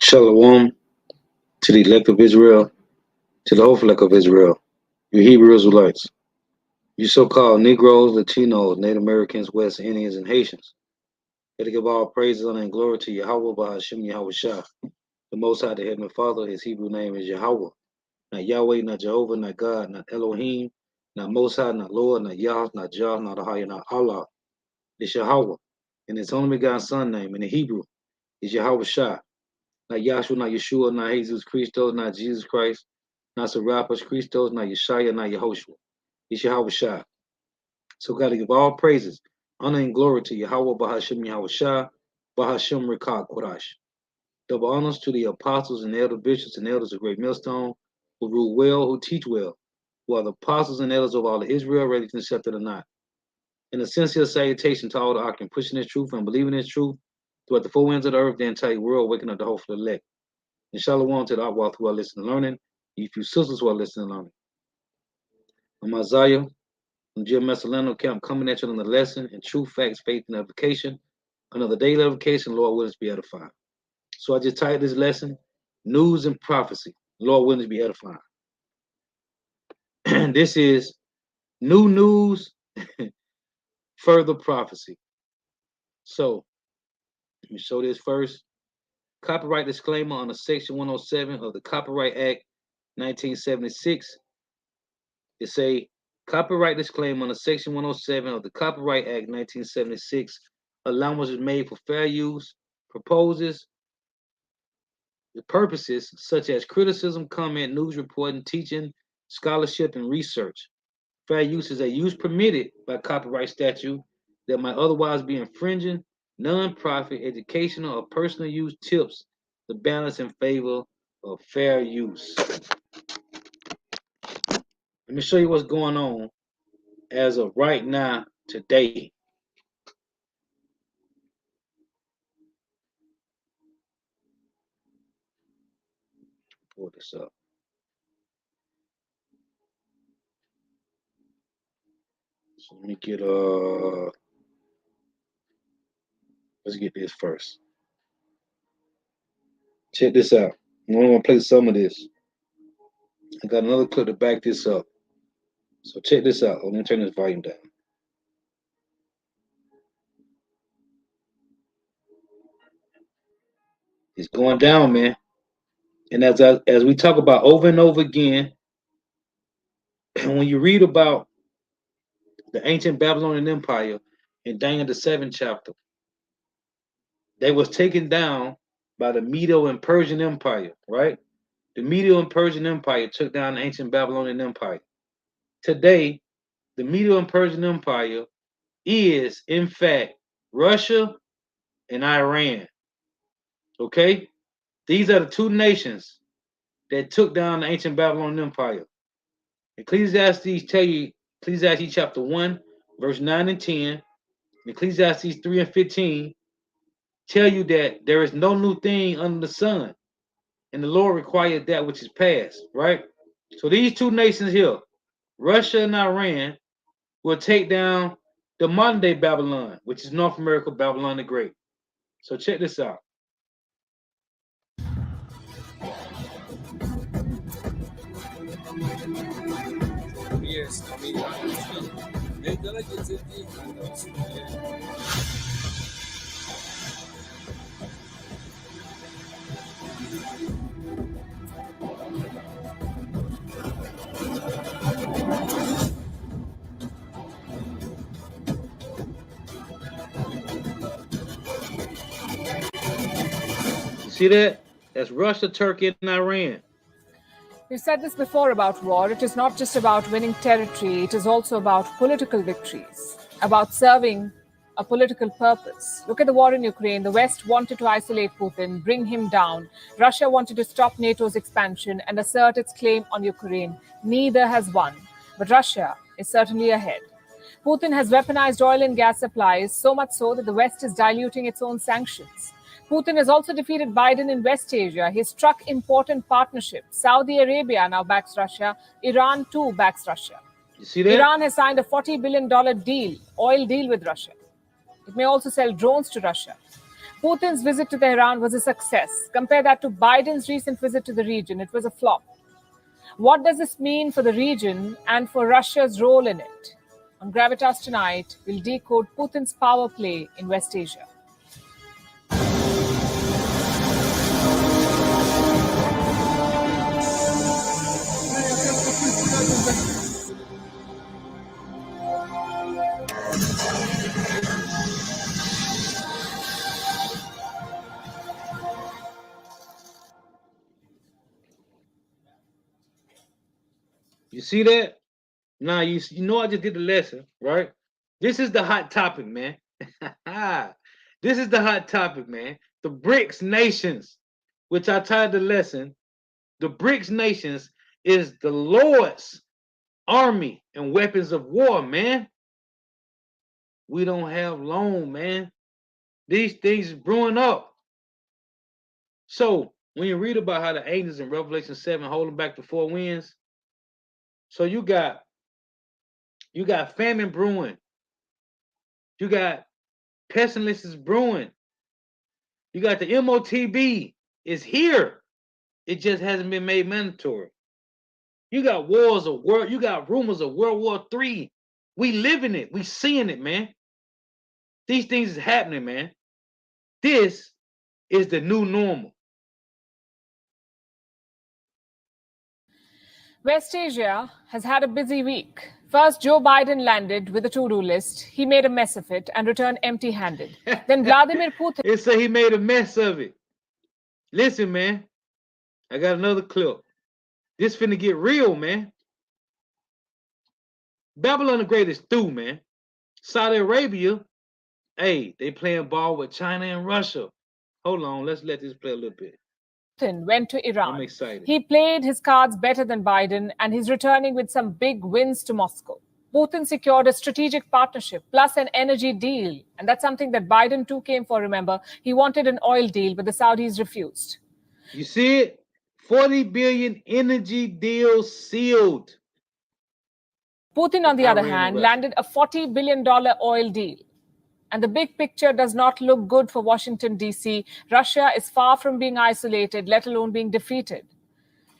Shalom to the elect of Israel, to the whole flock of Israel, you Hebrew Israelites, you so-called Negroes, Latinos, Native Americans, West Indians, and Haitians. Let to give all praises, honor, and glory to Yahweh Bahashim Yahweh Shah, the Most High, the Heavenly Father. His Hebrew name is Yahweh, not Yahweh, not Jehovah, not God, not Elohim, not Most High, not Lord, not Yah, not Jah, not Ahaya, not Allah. It's Yahweh, and His only begotten Son name in the Hebrew is Yahweh Shah. Not Yahshua, not Yeshua, not Jesus Christos, not Jesus Christ, not Serapis Christos, not Yeshaya, not Yehoshua. It's Yahweh Shah. So got to give all praises, honor, and glory to Yahweh Bahashim Yahweh Shah, Bahashim Rekah Kodash. Double honors to the apostles and elder bishops and elders of Great Millstone, who rule well, who teach well, who are the apostles and elders of all of Israel, ready to accept it or not. And a sincere salutation to all the Akim pushing this truth and believing this truth throughout the four winds of the earth, the entire world, waking up the hopeful elect. And shalom to the Akwal who are listening and learning, you few sisters who are listening and learning. I'm Isaiah from Jim Messalano Camp, coming at you on the lesson in true facts, faith, and edification. Another daily edification, Lord willing to be edified. So I just titled this lesson, News and Prophecy, Lord willing to be edified. This is new news, further prophecy. So let me show this first. Copyright disclaimer on the Section 107 of the Copyright Act 1976. It say copyright disclaimer on the Section 107 of the Copyright Act 1976. Allowance is made for fair use, proposes the purposes such as criticism, comment, news reporting, teaching, scholarship, and research. Fair use is a use permitted by copyright statute that might otherwise be infringing non-profit, educational, or personal use tips the balance in favor of fair use. Let me show you what's going on as of right now, today. Pull this up. So let me get let's get this first. Check this out. I'm gonna play some of this. I got another clip to back this up. So check this out. Let me turn this volume down. It's going down, man. And as we talk about over and over again, when you read about the ancient Babylonian Empire in Daniel the 7th chapter, they was taken down by the Medo and Persian Empire, right? The Medo and Persian Empire took down the ancient Babylonian Empire. Today, the Medo and Persian Empire is, in fact, Russia and Iran. Okay? These are the two nations that took down the ancient Babylonian Empire. Ecclesiastes tell you, Ecclesiastes chapter 1, verse 9 and 10, Ecclesiastes 3 and 15 tell you that there is no new thing under the sun, and the Lord required that which is past, right? So these two nations here, Russia and Iran, will take down the modern day Babylon, which is North America, Babylon the Great. So check this out. Yes, I mean, You see that? That's Russia, Turkey, and Iran. We've said this before about war. It is not just about winning territory. It is also about political victories, about serving a political purpose. Look at the war in Ukraine. The West wanted to isolate Putin, bring him down. Russia wanted to stop NATO's expansion and assert its claim on Ukraine. Neither has won, but Russia is certainly ahead. Putin has weaponized oil and gas supplies, so much so that the West is diluting its own sanctions. Putin has also defeated Biden in West Asia. He struck important partnerships. Saudi Arabia now backs Russia. Iran too backs Russia. You see that? Iran has signed a $40 billion oil deal with Russia. It may also sell drones to Russia. Putin's visit to Tehran was a success. Compare that to Biden's recent visit to the region. It was a flop. What does this mean for the region and for Russia's role in it? On Gravitas tonight, we'll decode Putin's power play in West Asia. You see that? Now you know I just did the lesson, right? This is the hot topic, man. This is the hot topic, man. The BRICS nations, which I titled the lesson. The BRICS nations is the Lord's army and weapons of war, man. We don't have long, man. These things is brewing up. So when you read about how the angels in Revelation 7 holding back the four winds, so you got famine brewing. You got pestilences brewing. You got the MOTB is here. It just hasn't been made mandatory. You got wars of world. You got rumors of World War III. We living it. We seeing it, man. These things is happening, man. This is the new normal. West Asia has had a busy week. First, Joe Biden landed with a to-do list. He made a mess of it and returned empty-handed. Then Vladimir Putin... It said he made a mess of it. Listen, man. I got another clip. This finna get real, man. Babylon the Great is through, man. Saudi Arabia, hey, they playing ball with China and Russia. Hold on, let's let this play a little bit. went to Iran. I'm excited. He played his cards better than Biden, and he's returning with some big wins to Moscow. Putin secured a strategic partnership plus an energy deal. And that's something that Biden too came for, remember. He wanted an oil deal, but the Saudis refused. You see it? 40 billion energy deal sealed. Putin, on the other hand, landed a $40 billion oil deal. And the big picture does not look good for Washington, D.C. Russia is far from being isolated, let alone being defeated.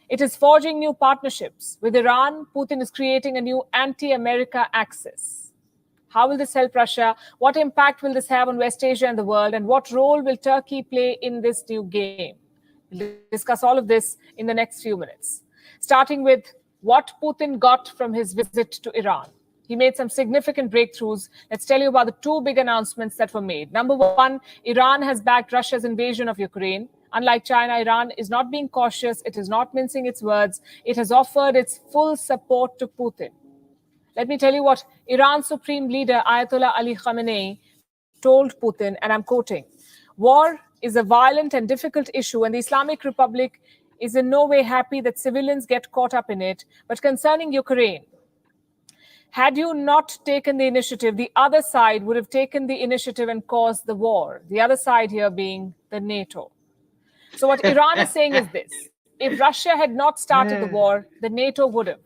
It is forging new partnerships. With Iran, Putin is creating a new anti-America axis. How will this help Russia? What impact will this have on West Asia and the world? And what role will Turkey play in this new game? We'll discuss all of this in the next few minutes. Starting with what Putin got from his visit to Iran. He made some significant breakthroughs. Let's tell you about the two big announcements that were made. Number one, Iran has backed Russia's invasion of Ukraine. Unlike China, Iran is not being cautious. It is not mincing its words. It has offered its full support to Putin. Let me tell you what Iran's supreme leader, Ayatollah Ali Khamenei, told Putin, and I'm quoting, "War is a violent and difficult issue, and the Islamic Republic is in no way happy that civilians get caught up in it. But concerning Ukraine, had you not taken the initiative, the other side would have taken the initiative and caused the war." The other side here being the NATO. So what Iran is saying is this. If Russia had not started the war, the NATO would have.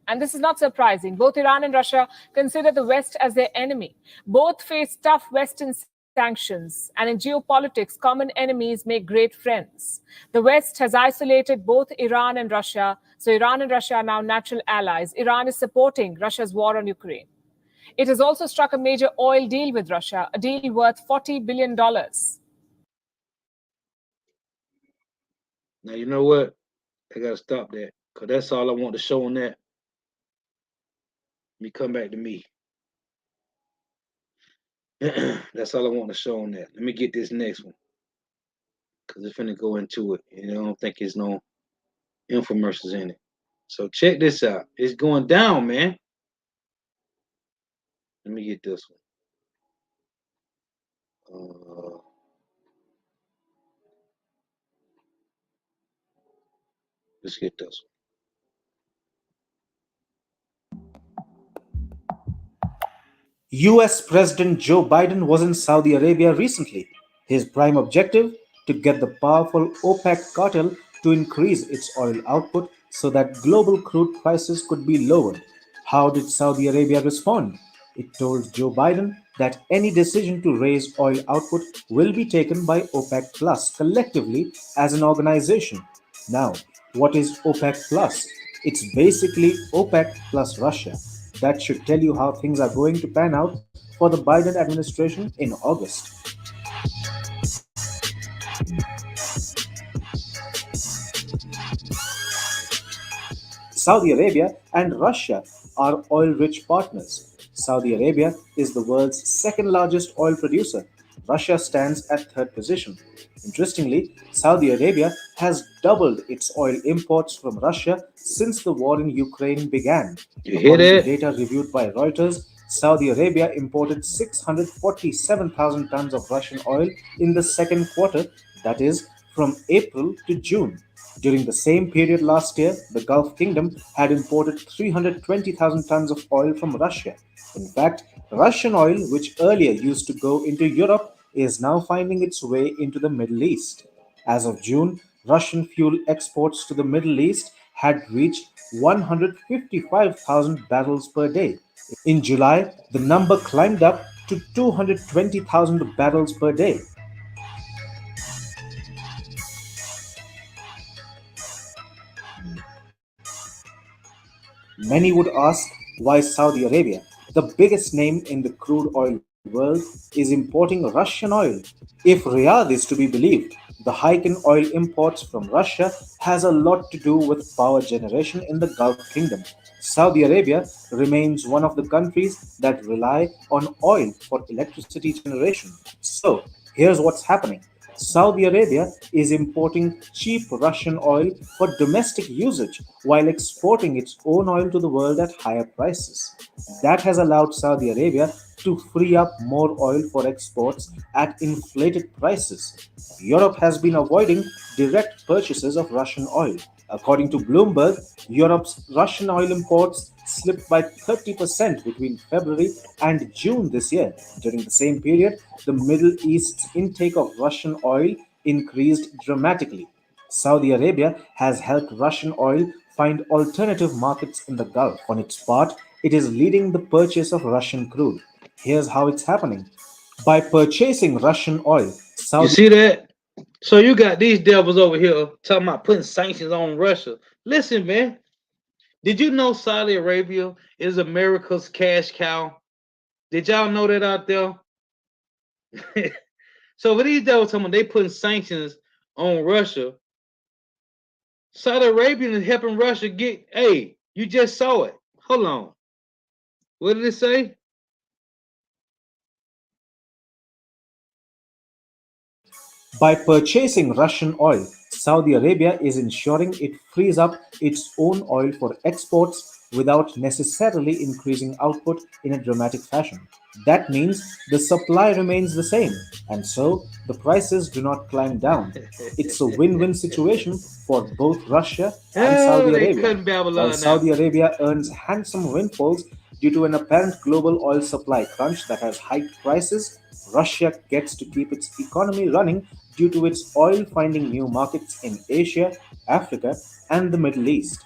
And this is not surprising. Both Iran and Russia consider the West as their enemy. Both face tough Western sanctions. And in geopolitics, common enemies make great friends. The West has isolated both Iran and Russia. So Iran and Russia are now natural allies. Iran is supporting Russia's war on Ukraine. It has also struck a major oil deal with Russia, a deal worth $40 billion. Now, you know what? I got to stop that because that's all I want to show on that. Let me come back to me. That's all I want to show on that. Let me get this next one because it's finna go into it. And I don't think there's no infomercials in it. So check this out. It's going down, man. Let me get this one. Let's get this one. US President Joe Biden was in Saudi Arabia recently. His prime objective, to get the powerful OPEC cartel to increase its oil output so that global crude prices could be lowered. How did Saudi Arabia respond? It told Joe Biden that any decision to raise oil output will be taken by OPEC Plus collectively as an organization. Now, what is OPEC Plus? It's basically OPEC plus Russia. That should tell you how things are going to pan out for the Biden administration in August. Saudi Arabia and Russia are oil rich partners. Saudi Arabia is the world's second largest oil producer. Russia stands at third position. Interestingly, Saudi Arabia has doubled its oil imports from Russia since the war in Ukraine began. You hear According to that? data reviewed by Reuters, Saudi Arabia imported 647,000 tons of Russian oil in the second quarter, that is, from April to June. During the same period last year, the Gulf Kingdom had imported 320,000 tons of oil from Russia. In fact, Russian oil, which earlier used to go into Europe, is now finding its way into the Middle East. As of June, Russian fuel exports to the Middle East had reached 155,000 barrels per day. In July, the number climbed up to 220,000 barrels per day. Many would ask why Saudi Arabia, the biggest name in the crude oil world, is importing Russian oil. If Riyadh is to be believed, the hike in oil imports from Russia has a lot to do with power generation in the Gulf Kingdom. Saudi Arabia remains one of the countries that rely on oil for electricity generation. So, here's what's happening. Saudi Arabia is importing cheap Russian oil for domestic usage while exporting its own oil to the world at higher prices. That has allowed Saudi Arabia to free up more oil for exports at inflated prices. Europe has been avoiding direct purchases of Russian oil. According to Bloomberg, Europe's Russian oil imports slipped by 30% between February and June this year. During the same period, the Middle East's intake of Russian oil increased dramatically. Saudi Arabia has helped Russian oil find alternative markets in the Gulf. On its part, it is leading the purchase of Russian crude. Here's how it's happening. By purchasing Russian oil, You Saudi see that? So you got these devils over here talking about putting sanctions on Russia. Listen, man. Did you know Saudi Arabia is America's cash cow? Did y'all know that out there? So for these devils talking about they putting sanctions on Russia, Saudi Arabia is helping Russia get. Hey, you just saw it. Hold on. What did it say? By purchasing Russian oil, Saudi Arabia is ensuring it frees up its own oil for exports without necessarily increasing output in a dramatic fashion. That means the supply remains the same, and so the prices do not climb down. It's a win win situation for both Russia and Oh, Saudi they Arabia. cutting While Babylon out. Saudi Arabia earns handsome windfalls due to an apparent global oil supply crunch that has hiked prices, Russia gets to keep its economy running due to its oil finding new markets in Asia, Africa, and the Middle East.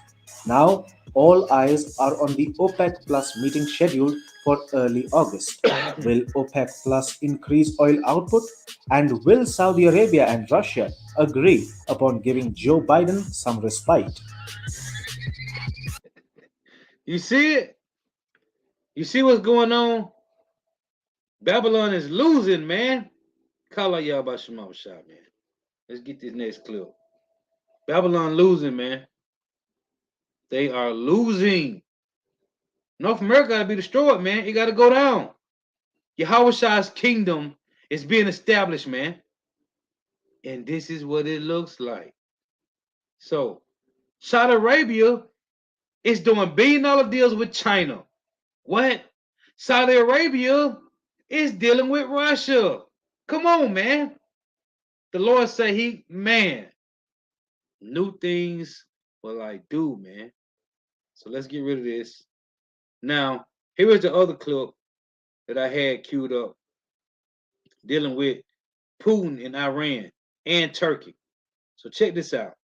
Now, all eyes are on the OPEC Plus meeting scheduled for early August. Will OPEC Plus increase oil output? And will Saudi Arabia and Russia agree upon giving Joe Biden some respite? You see it? You see what's going on? Babylon is losing, man. Call out y'all about Shema Shot, man. Let's get this next clip. Babylon losing, man. They are losing. North America gotta be destroyed, man. It gotta go down. Yahweh kingdom is being established, man. And this is what it looks like. So, Saudi Arabia is doing billion-dollar deals with China. What? Saudi Arabia is dealing with Russia. Come on, man. The Lord say man, new things will I do, man. So let's get rid of this. Now, here is the other clip that I had queued up dealing with Putin in Iran and Turkey. So check this out.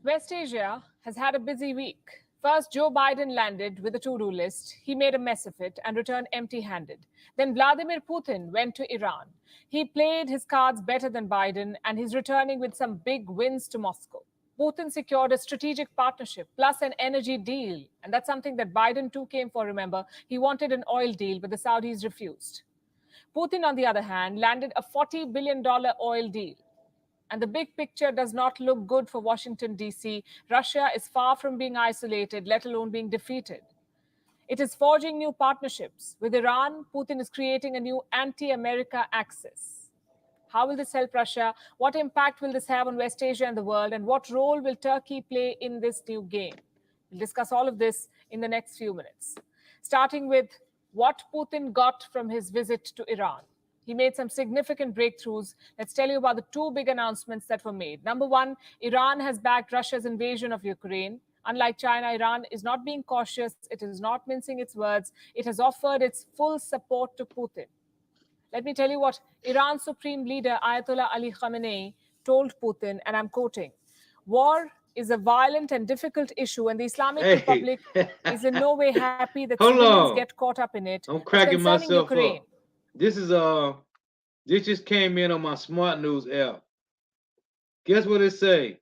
West Asia has had a busy week. First, Joe Biden landed with a to-do list. He made a mess of it and returned empty-handed. Then Vladimir Putin went to Iran. He played his cards better than Biden, and he's returning with some big wins to Moscow. Putin secured a strategic partnership plus an energy deal. And that's something that Biden too came for, remember. He wanted an oil deal, but the Saudis refused. Putin, on the other hand, landed a $40 billion oil deal. And the big picture does not look good for Washington, D.C. Russia is far from being isolated, let alone being defeated. It is forging new partnerships. With Iran, Putin is creating a new anti-America axis. How will this help Russia? What impact will this have on West Asia and the world? And what role will Turkey play in this new game? We'll discuss all of this in the next few minutes. Starting with what Putin got from his visit to Iran. He made some significant breakthroughs. Let's tell you about the two big announcements that were made. Number one, Iran has backed Russia's invasion of Ukraine. Unlike China, Iran is not being cautious. It is not mincing its words. It has offered its full support to Putin. Let me tell you what Iran's supreme leader, Ayatollah Ali Khamenei, told Putin, and I'm quoting, "War is a violent and difficult issue, and the Islamic Republic is in no way happy that civilians get caught up in it. I'm cracking myself Ukraine, up. This just came in on my Smart News app. Guess what it say?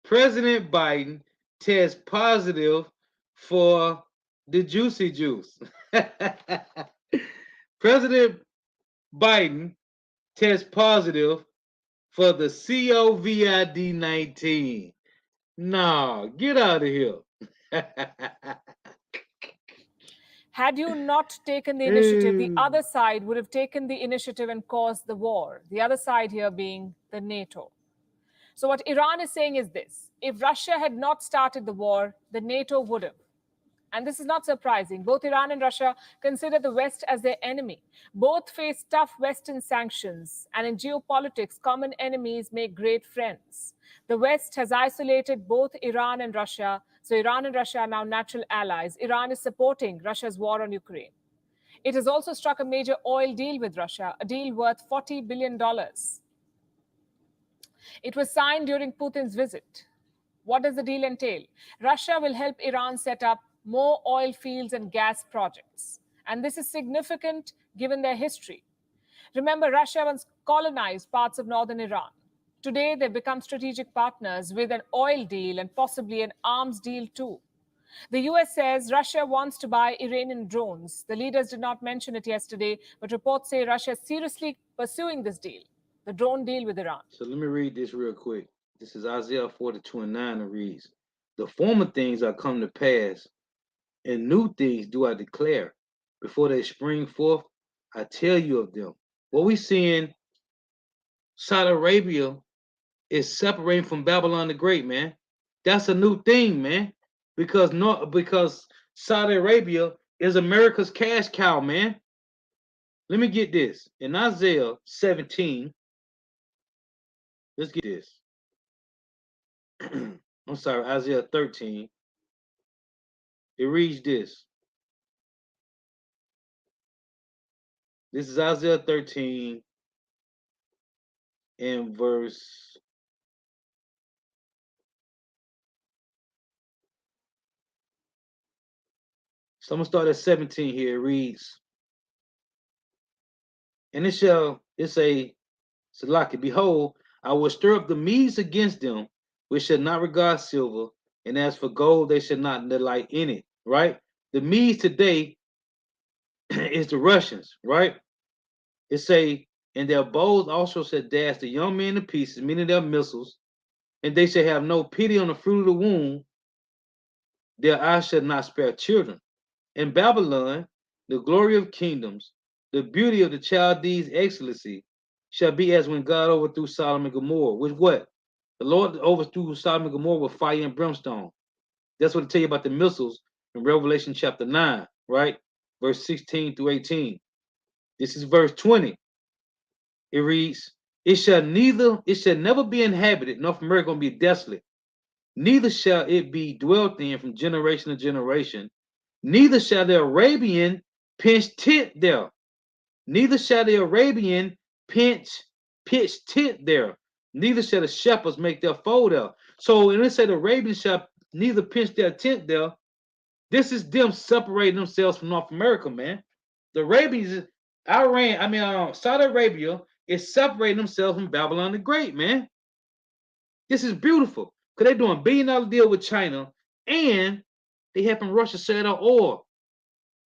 President Biden tests positive for the juicy juice. President Biden tests positive for the COVID-19. Nah, get out of here. Had you not taken the initiative, the other side would have taken the initiative and caused the war. The other side here being the NATO. So what Iran is saying is this: if Russia had not started the war, the NATO would have. And this is not surprising. Both Iran and Russia consider the West as their enemy. Both face tough Western sanctions. And in geopolitics, common enemies make great friends. The West has isolated both Iran and Russia. So Iran and Russia are now natural allies. Iran is supporting Russia's war on Ukraine. It has also struck a major oil deal with Russia, a deal worth $40 billion. It was signed during Putin's visit. What does the deal entail? Russia will help Iran set up more oil fields and gas projects. And this is significant given their history. Remember, Russia once colonized parts of northern Iran. Today, they've become strategic partners with an oil deal and possibly an arms deal too. The US says Russia wants to buy Iranian drones. The leaders did not mention it yesterday, but reports say Russia is seriously pursuing this deal, the drone deal with Iran. So let me read this real quick. This is Isaiah 42:9. It reads, "The former things are come to pass, and new things do I declare. Before they spring forth, I tell you of them." What we seeing, Saudi Arabia is separating from Babylon the Great, man. That's a new thing, man. Because Saudi Arabia is America's cash cow, man. Let me get this. In Isaiah 17, let's get this. I'm sorry, Isaiah 13. It reads this. This is Isaiah 13 and verse 'So I'm gonna start at 17 here. It reads, "And it's a Salaki, behold, I will stir up the Medes against them, which shall not regard silver, and as for gold, they shall not delight in it." Right? The Medes today is the Russians, right? It say, "And their bows also shall dash the young men to pieces, meaning their missiles, and they shall have no pity on the fruit of the womb. Their eyes shall not spare children. In Babylon, the glory of kingdoms, the beauty of the Chaldees' excellency, shall be as when God overthrew Sodom and Gomorrah." With what? The Lord overthrew Sodom and Gomorrah with fire and brimstone. That's what it tell you about the missiles in Revelation chapter 9, right? Verse 16 through 18. This is verse 20. It reads, it shall never be inhabited." North America gonna be desolate. "Neither shall it be dwelt in from generation to generation. Neither shall the Arabian pitch tent there. Neither shall the Arabian pitch tent there. Neither shall the shepherds make their fold there." So when it said the Arabians shall neither pitched their tent there. This is them separating themselves from North America, man. The Arabians, Saudi Arabia is separating themselves from Babylon the Great, man. This is beautiful because they're doing $1 billion deal with China and they helping Russia sell their oil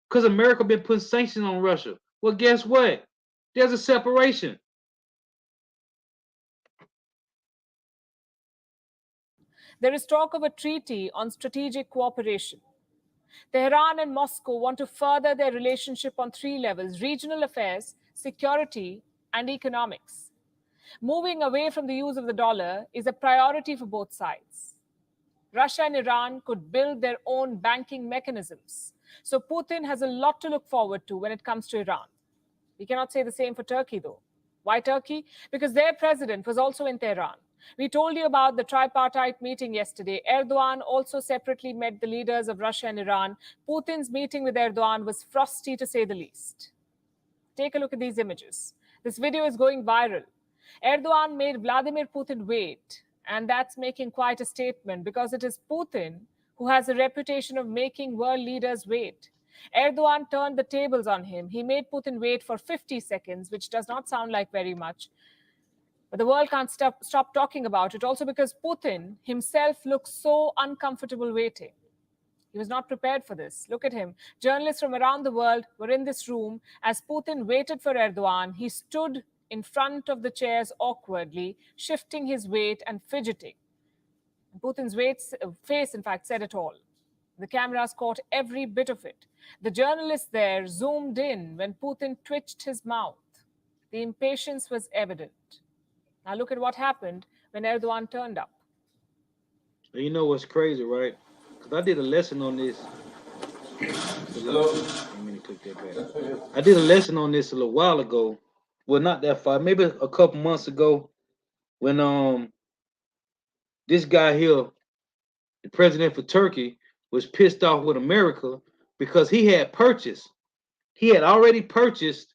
because America been putting sanctions on Russia. Well, guess what? There's a separation. There is talk of a treaty on strategic cooperation. Tehran and Moscow want to further their relationship on 3 levels: regional affairs, security, and economics. Moving away from the use of the dollar is a priority for both sides. Russia and Iran could build their own banking mechanisms. So Putin has a lot to look forward to when it comes to Iran. We cannot say the same for Turkey, though. Why Turkey? Because their president was also in Tehran. We told you about the tripartite meeting yesterday. Erdogan also separately met the leaders of Russia and Iran. Putin's meeting with Erdogan was frosty, to say the least. Take a look at these images. This video is going viral. Erdogan made Vladimir Putin wait, and that's making quite a statement because it is Putin who has a reputation of making world leaders wait. Erdogan turned the tables on him. He made Putin wait for 50 seconds, which does not sound like very much. But the world can't stop talking about it, also because Putin himself looks so uncomfortable waiting. He was not prepared for this. Look at him. Journalists from around the world were in this room as Putin waited for Erdogan. He stood in front of the chairs awkwardly, shifting his weight and fidgeting. Putin's face, in fact, said it all. The cameras caught every bit of it. The journalists there zoomed in when Putin twitched his mouth. The impatience was evident. Now look at what happened when Erdogan turned up. You know what's crazy, right? Because I did a lesson on this. I did a lesson on this a little while ago. Well, not that far, maybe a couple months ago, when this guy here, the president for Turkey, was pissed off with America because he had already purchased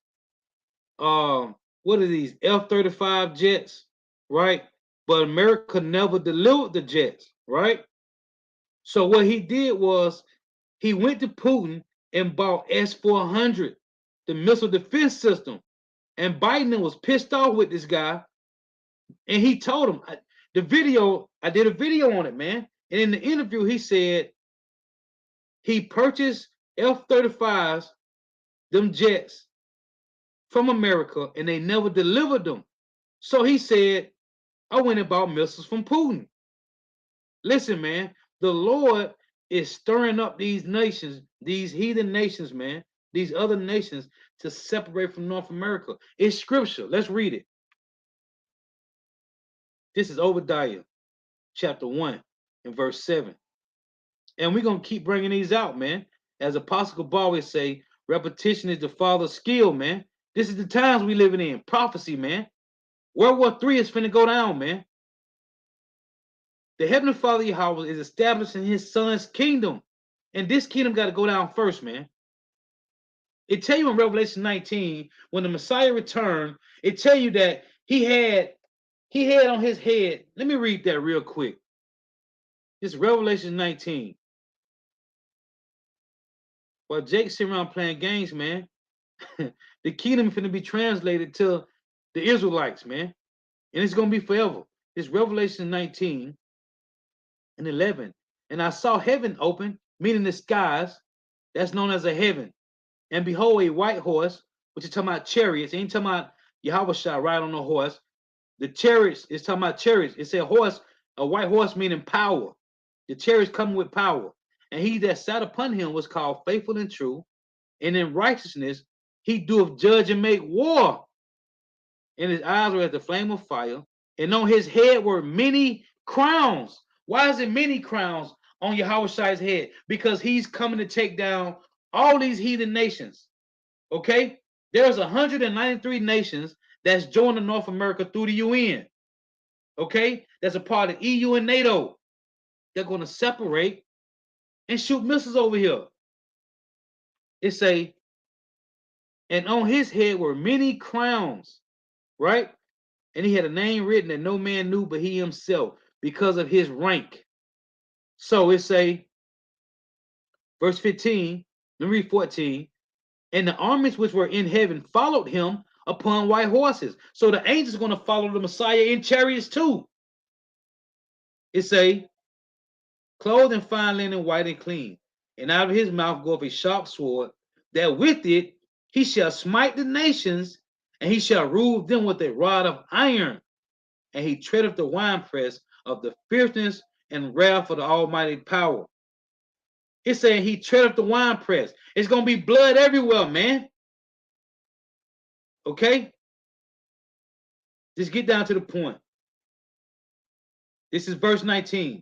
what are these F-35 jets, right? But America never delivered the jets, right? So what he did was he went to Putin and bought S-400, the missile defense system. And Biden was pissed off with this guy. And he told him, I did a video on it, man. And in the interview, he said he purchased F-35s, them jets, from America, and they never delivered them. So he said, I went and bought missiles from Putin. Listen, man, the Lord is stirring up these nations, these heathen nations, man, these other nations to separate from North America. It's scripture. Let's read it. This is Obadiah chapter 1 and verse 7. And we're going to keep bringing these out, man. As Apostle Paul always say, repetition is the father of skill, man. This is the times we living in. Prophecy, man. World War III is finna go down, man. The Heavenly Father Yahweh is establishing his son's kingdom. And this kingdom got to go down first, man. It tell you in Revelation 19, when the Messiah returned, it tell you that he had on his head. Let me read that real quick. This Revelation 19. While Jake's sitting around playing games, man, the kingdom is finna be translated to the Israelites, man. And it's going to be forever. It's Revelation 19 and 11. And I saw heaven open, meaning the skies. That's known as a heaven. And behold, a white horse, which is talking about chariots. It ain't talking about Yahweh shall ride on a horse. The chariots is talking about chariots. It said horse, a white horse meaning power. The chariots coming with power. And he that sat upon him was called faithful and true. And in righteousness, he doeth judge and make war. And his eyes were as the flame of fire. And on his head were many crowns. Why is it many crowns on Yahweh's head? Because he's coming to take down all these heathen nations. Okay? There's 193 nations that's joining North America through the UN. Okay? That's a part of EU and NATO. They're going to separate and shoot missiles over here. It say, and on his head were many crowns, right? And he had a name written that no man knew but he himself, because of his rank. So it say, verse 15, let me read 14. And the armies which were in heaven followed him upon white horses. So the angels are going to follow the Messiah in chariots too. It say, clothed in fine linen, white and clean, and out of his mouth goeth a sharp sword, that with it he shall smite the nations, and he shall rule them with a rod of iron, and he treadeth the winepress of the fierceness and wrath of the Almighty power. It's saying he treadeth the winepress. It's gonna be blood everywhere, man. Okay, just get down to the point. This is verse 19.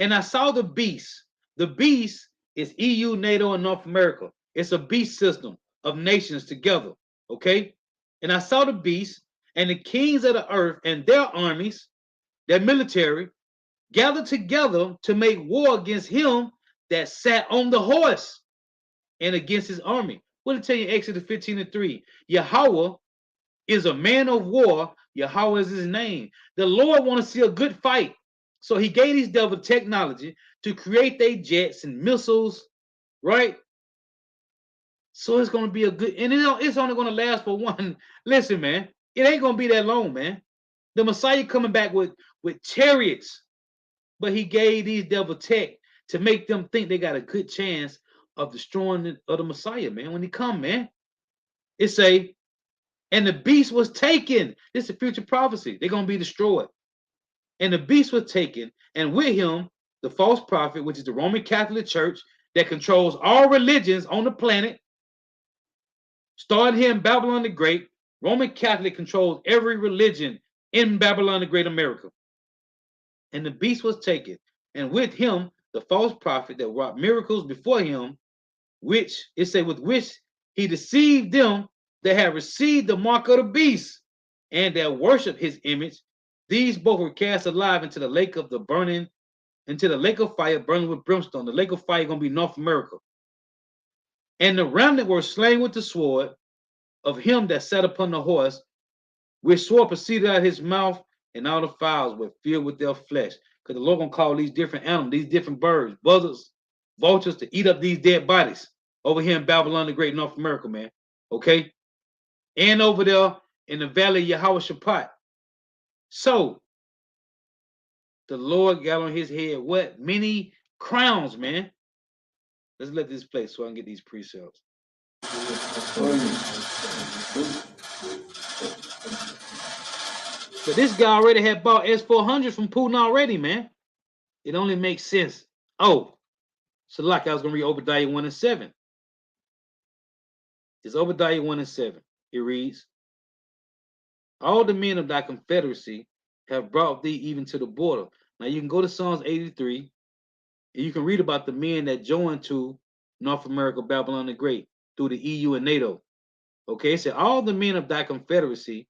And I saw the beast. The beast is EU, NATO, and North America. It's a beast system of nations together. Okay. And I saw the beast and the kings of the earth and their armies, their military, gathered together to make war against him that sat on the horse and against his army. What did it tell you in Exodus 15:3? Yahweh is a man of war. Yahweh is his name. The Lord want to see a good fight. So he gave these devil technology to create their jets and missiles, right? So it's going to be a good, and it's only going to last for one. Listen, man, it ain't going to be that long, man. The Messiah coming back with chariots, but he gave these devil tech to make them think they got a good chance of destroying the Messiah, man. When he come, man, it say, and the beast was taken. This is a future prophecy. They're going to be destroyed. And the beast was taken, and with him the false prophet, which is the Roman Catholic Church that controls all religions on the planet. Started here in Babylon the Great, Roman Catholic controls every religion in Babylon the Great America. And the beast was taken, and with him the false prophet that wrought miracles before him, which it say with which he deceived them that have received the mark of the beast and that worship his image. These both were cast alive into the lake of the burning, into the lake of fire burning with brimstone. The lake of fire is going to be North America. And the remnant were slain with the sword of him that sat upon the horse, which sword proceeded out of his mouth, and all the fowls were filled with their flesh. Because the Lord gonna call these different animals, these different birds, buzzards, vultures, to eat up these dead bodies over here in Babylon the Great, North America, man. Okay? And over there in the valley of Yahweh Shaphat. So the Lord got on his head what? Many crowns, man. Let's let this play so I can get these precepts. But this guy already had bought S400 from Putin already, man. It only makes sense. Oh, so like I was going to read Obadiah 1 and 7. It's Obadiah 1 and 7. It reads, all the men of thy confederacy have brought thee even to the border. Now you can go to Psalms 83, and you can read about the men that joined to North America, Babylon the Great, through the EU and NATO. Okay, it said, all the men of thy confederacy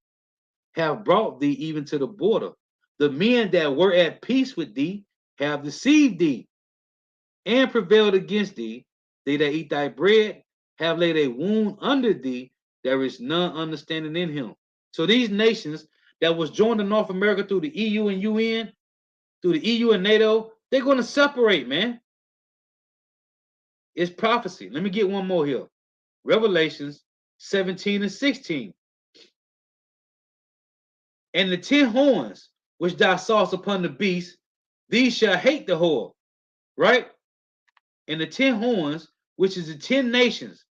have brought thee even to the border. The men that were at peace with thee have deceived thee and prevailed against thee. They that eat thy bread have laid a wound under thee. There is none understanding in him. So these nations that was joined to North America through the EU and UN, through the EU and NATO, they're going to separate, man. It's prophecy. Let me get one more here. Revelations 17 and 16. And the 10 horns which thou sawest upon the beast, these shall hate the whore, right? And the 10 horns, which is the 10 nations.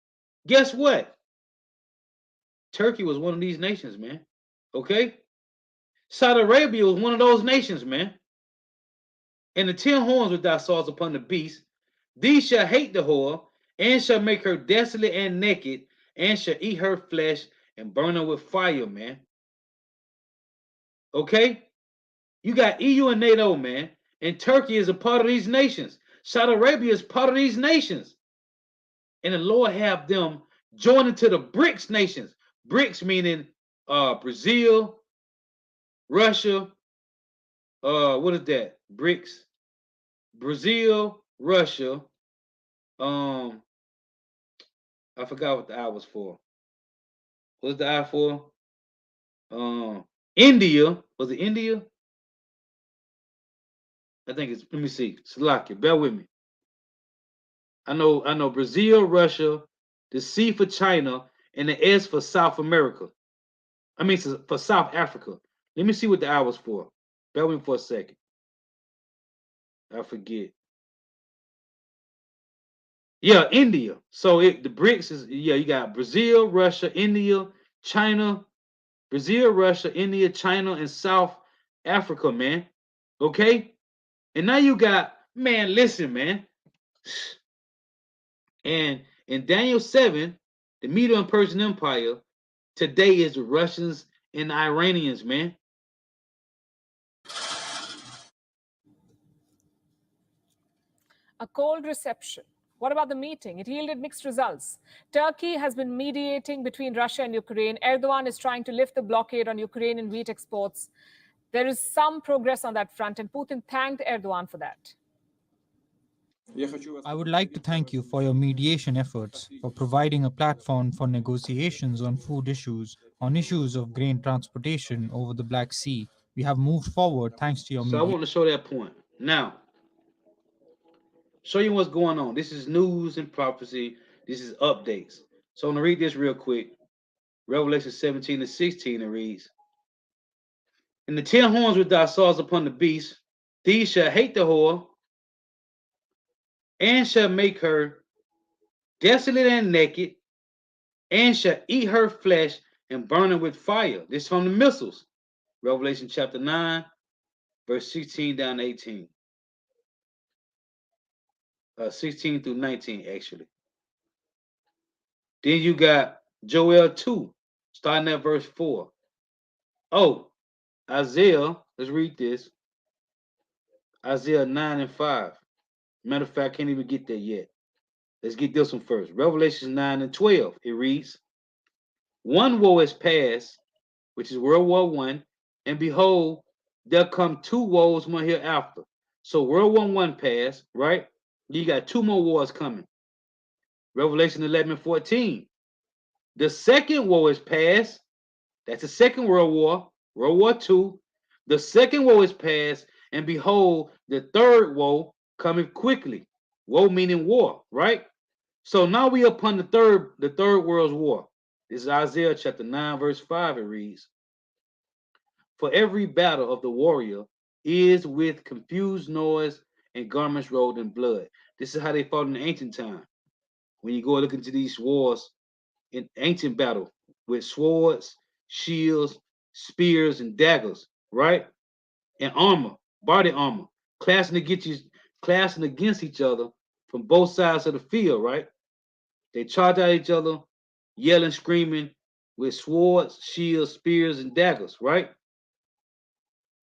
Guess what? Turkey was one of these nations, man. Okay? Saudi Arabia was one of those nations, man. And the 10 horns which thou sawest upon the beast, these shall hate the whore, and shall make her desolate and naked, and shall eat her flesh and burn her with fire, man. Okay? You got EU and NATO, man. And Turkey is a part of these nations. Saudi Arabia is part of these nations. And the Lord have them join into the BRICS nations. BRICS meaning Brazil, Russia, what is that? BRICS, Brazil, Russia. I forgot what the I was for. What's the I for? India. Was it India? I think it's, let me see. Slovakia, bear with me. I know Brazil, Russia, the C for China, and the S for South America. I mean for South Africa. Let me see what the I was for. Bear with me for a second. I forget. Yeah, India. So the BRICS is, yeah, you got Brazil, Russia, India, China, Brazil, Russia, India, China, and South Africa, man. Okay? And now you got, man, listen, man. And in Daniel 7, the Medo and Persian Empire, today is the Russians and the Iranians, man. A cold reception. What about the meeting? It yielded mixed results. Turkey has been mediating between Russia and Ukraine. Erdogan is trying to lift the blockade on Ukrainian wheat exports. There is some progress on that front, and Putin thanked Erdogan for that. I would like to thank you for your mediation efforts, for providing a platform for negotiations on food issues, on issues of grain transportation over the Black Sea. We have moved forward thanks to your So I mediation. want to show that point. Now, show you what's going on. This is news and prophecy. This is updates. So I'm going to read this real quick. Revelation 17 and 16, it reads, "And the 10 horns which thou sawest upon the beast, these shall hate the whore, and shall make her desolate and naked, and shall eat her flesh and burn her with fire." This is from the missiles. Revelation chapter 9, verse 16 down to 18. 16 through 19, actually. Then you got Joel 2, starting at verse 4. Oh, Isaiah, let's read this. Isaiah 9 and 5. Matter of fact, I can't even get there yet. Let's get this one first. Revelation 9 and 12. It reads, "One woe is past, which is World War I, and behold, there come two woes one hereafter." So World War I passed, right? You got two more wars coming. Revelation 11 and 14. The second woe is past. That's the second World War, World War II. The second woe is past, and behold, the third woe coming quickly. Woe meaning war, right? So now we upon the third world's war. This is Isaiah chapter 9, verse 5. It reads, "For every battle of the warrior is with confused noise and garments rolled in blood." This is how they fought in the ancient time. When you go look into these wars in ancient battle with swords, shields, spears, and daggers, right? And armor, body armor, clashing against each other from both sides of the field, right? They charge at each other, yelling, screaming with swords, shields, spears, and daggers, right?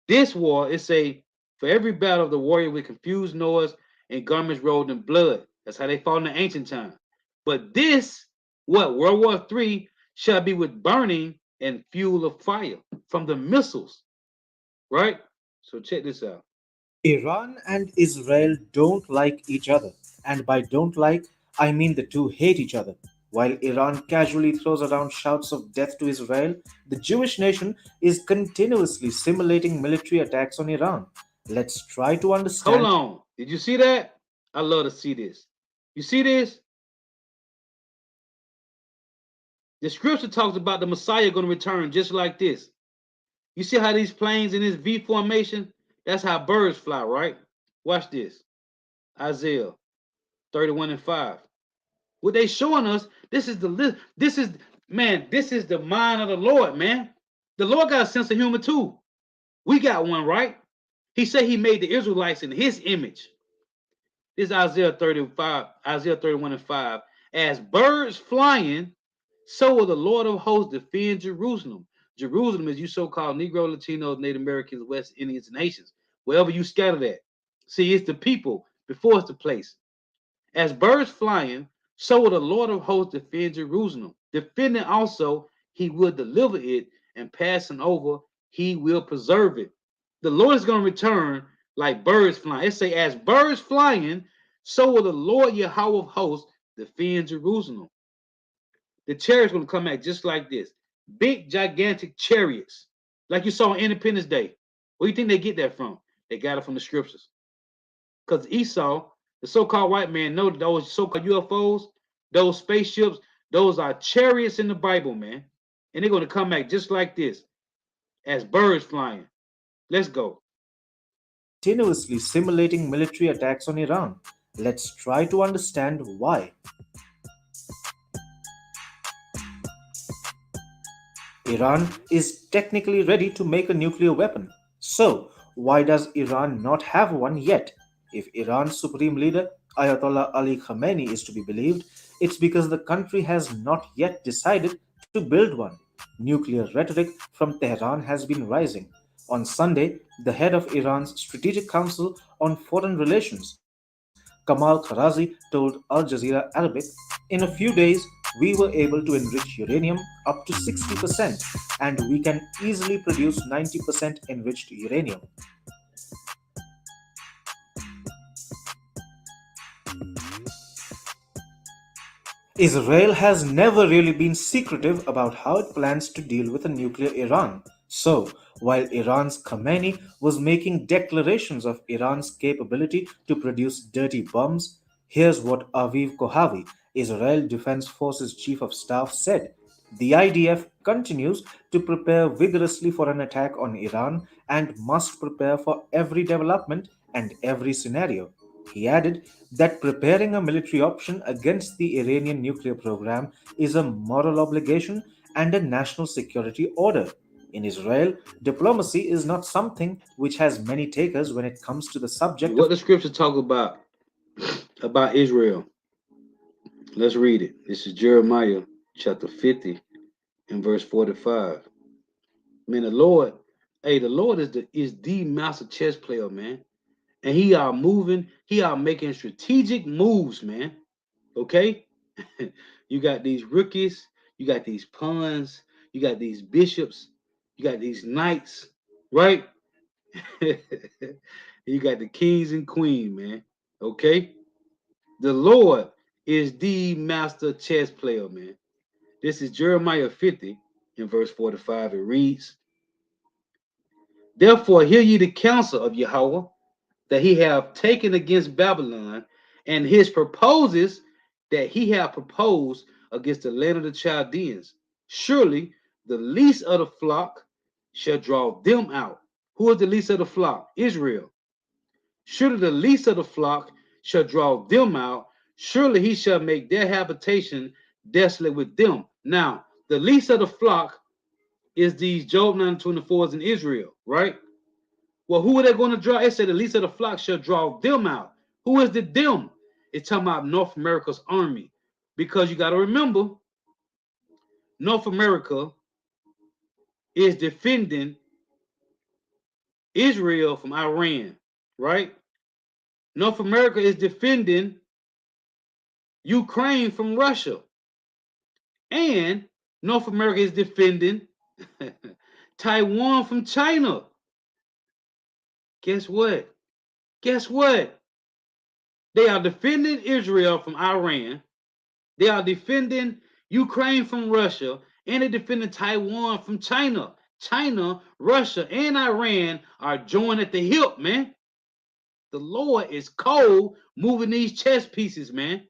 This war is for every battle of the warrior with confused noise and garments rolled in blood. That's how they fought in the ancient time. But this, what, World War III, shall be with burning and fuel of fire from the missiles, right? So check this out. Iran and Israel don't like each other, and by don't like, I mean the two hate each other. While Iran casually throws around shouts of death to Israel, the Jewish nation is continuously simulating military attacks on Iran. Let's try to Hold understand. on. Did you see that? I love to see this. You see this? The scripture talks about the Messiah going to return just like this. You see how these planes in this V formation? That's how birds fly, right? Watch this. Isaiah 31 and 5. What they showing us, this is the mind of the Lord, man. The Lord got a sense of humor too. We got one, right? He said he made the Israelites in his image. This is Isaiah 35, Isaiah 31 and 5. "As birds flying, so will the Lord of hosts defend Jerusalem." Jerusalem is you so-called Negro, Latinos, Native Americans, West Indians, and Haitians. Wherever you scattered at. See, it's the people before it's the place. "As birds flying, so will the Lord of hosts defend Jerusalem. Defending also, he will deliver it, and passing over, he will preserve it." The Lord is going to return like birds flying. It say, "As birds flying, so will the Lord Yahweh of hosts defend Jerusalem." The chariots going to come out just like this. Big, gigantic chariots. Like you saw on Independence Day. Where do you think they get that from? They got it from the scriptures. Because Esau, the so-called white man, know that those so-called UFOs, those spaceships, those are chariots in the Bible, man. And they're going to come back just like this, as birds flying. Let's go. Continuously simulating military attacks on Iran. Let's try to understand why. Iran is technically ready to make a nuclear weapon. So, why does Iran not have one yet? If Iran's supreme leader, Ayatollah Ali Khamenei, is to be believed, it's because the country has not yet decided to build one. Nuclear rhetoric from Tehran has been rising. On Sunday, the head of Iran's Strategic Council on Foreign Relations, Kamal Kharazi, told Al Jazeera Arabic, "In a few days, we were able to enrich uranium up to 60%, and we can easily produce 90% enriched uranium." Israel has never really been secretive about how it plans to deal with a nuclear Iran. So, while Iran's Khamenei was making declarations of Iran's capability to produce dirty bombs, here's what Aviv Kohavi, Israel Defense Forces Chief of Staff, said. The IDF continues to prepare vigorously for an attack on Iran and must prepare for every development and every scenario. He added that preparing a military option against the Iranian nuclear program is a moral obligation and a national security order. In Israel, diplomacy is not something which has many takers when it comes to the subject What of the scripture talk about Israel. Let's read it. This is Jeremiah chapter 50 and verse 45. Man, the Lord is the master chess player, man. And he are making strategic moves, man. Okay? You got these rookies, you got these pawns, you got these bishops, you got these knights, right? You got the kings and queen, man. Okay? The Lord is the master chess player, man. This is Jeremiah 50 in verse 45. It reads, "Therefore hear ye the counsel of Yahweh that he have taken against Babylon, and his proposes that he have proposed against the land of the Chaldeans. Surely the least of the flock shall draw them out." Who is the least of the flock? Israel. "Surely the least of the flock shall draw them out. Surely he shall make their habitation desolate with them." Now, the least of the flock is these Job 9:24s in Israel, right? Well, who are they going to draw? It said the least of the flock shall draw them out. Who is the them? It's talking about North America's army. Because you got to remember, North America is defending Israel from Iran, right? North America is defending Ukraine from Russia. And North America is defending Taiwan from China. Guess what? Guess what? They are defending Israel from Iran. They are defending Ukraine from Russia. And they're defending Taiwan from China. China, Russia, and Iran are joined at the hip, man. The Lord is cold moving these chess pieces, man.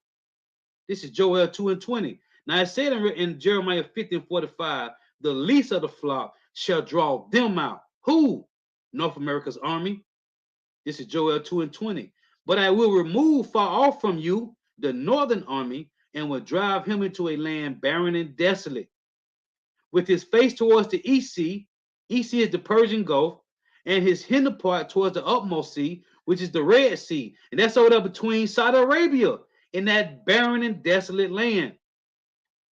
This is Joel 2 and 20. Now it said in Jeremiah 50 and 45, the least of the flock shall draw them out. Who? North America's army. This is Joel 2 and 20. "But I will remove far off from you the northern army, and will drive him into a land barren and desolate, with his face towards the east sea." East sea is the Persian Gulf, "and his hinder part towards the utmost sea, which is the Red Sea." And that's over there between Saudi Arabia, in that barren and desolate land.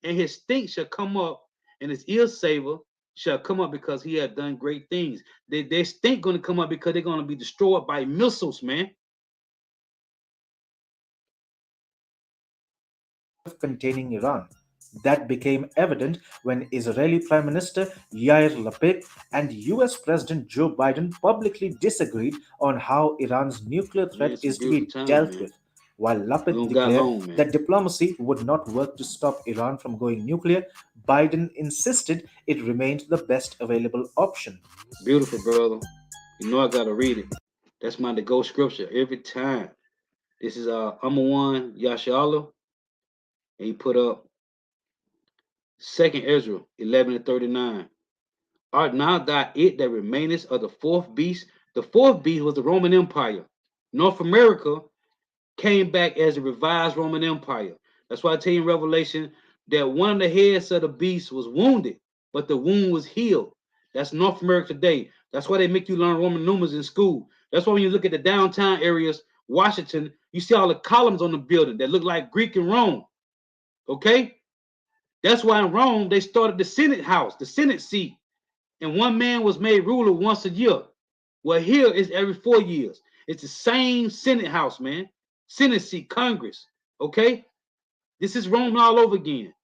"And his stink shall come up, and his ill savor shall come up, because he had done great things." Their stink going to come up because they're going to be destroyed by missiles, man. containing Iran. That became evident when Israeli Prime Minister Yair Lapid and US President Joe Biden publicly disagreed on how Iran's nuclear Man, threat it's a is to be beautiful time, dealt man. with. While We Lapid don't got declared long, man. that diplomacy would not work to stop Iran from going nuclear, Biden insisted it remained the best available option. Beautiful, brother. You know I gotta read it. That's my go scripture every time. This is One Yashala, and he put up Second Ezra 11:39. Art not thou it that remainest of the fourth beast? The fourth beast was the Roman Empire. North America came back as a revised Roman Empire. That's why I tell you in Revelation that one of the heads of the beast was wounded, but the wound was healed. That's North America today. That's why they make you learn Roman numerals in school. That's why when you look at the downtown areas, Washington, you see all the columns on the building that look like Greek and Rome. Okay? That's why in Rome they started the Senate house, the Senate seat, and one man was made ruler once a year. Well, here is every 4 years. It's the same Senate house, man. Senate seat, Congress. Okay? This is Rome all over again.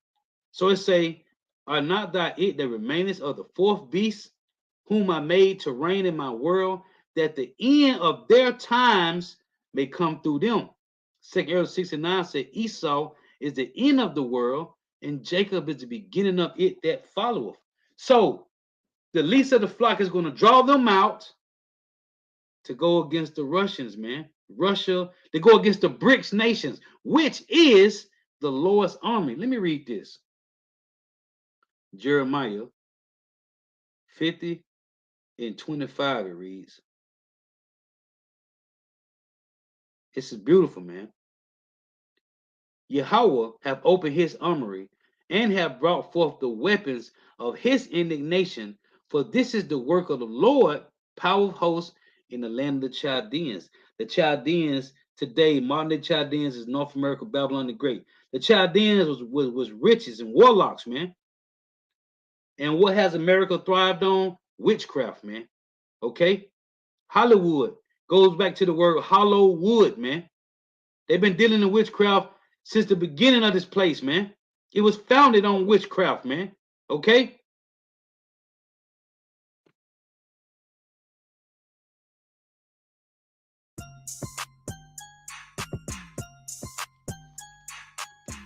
So it say, are not thy it that remainest of the fourth beast, whom I made to reign in my world, that the end of their times may come through them. 2 69 said, Esau is the end of the world, and Jacob is the beginning of it that followeth. So the least of the flock is going to draw them out to go against the Russians, man. Russia, they go against the BRICS nations, which is the Lord's army. Let me read this. Jeremiah 50:25, it reads. This is beautiful, man. Yahweh have opened his armory and have brought forth the weapons of his indignation, for this is the work of the Lord, power of hosts in the land of the Chaldeans. The Chaldeans today, modern day Chaldeans is North America, Babylon the Great. The Chaldeans was riches and warlocks, man. And what has America thrived on? Witchcraft, man. Okay? Hollywood goes back to the word hollow wood, man. They've been dealing in witchcraft since the beginning of this place, man. It was founded on witchcraft, man. Okay?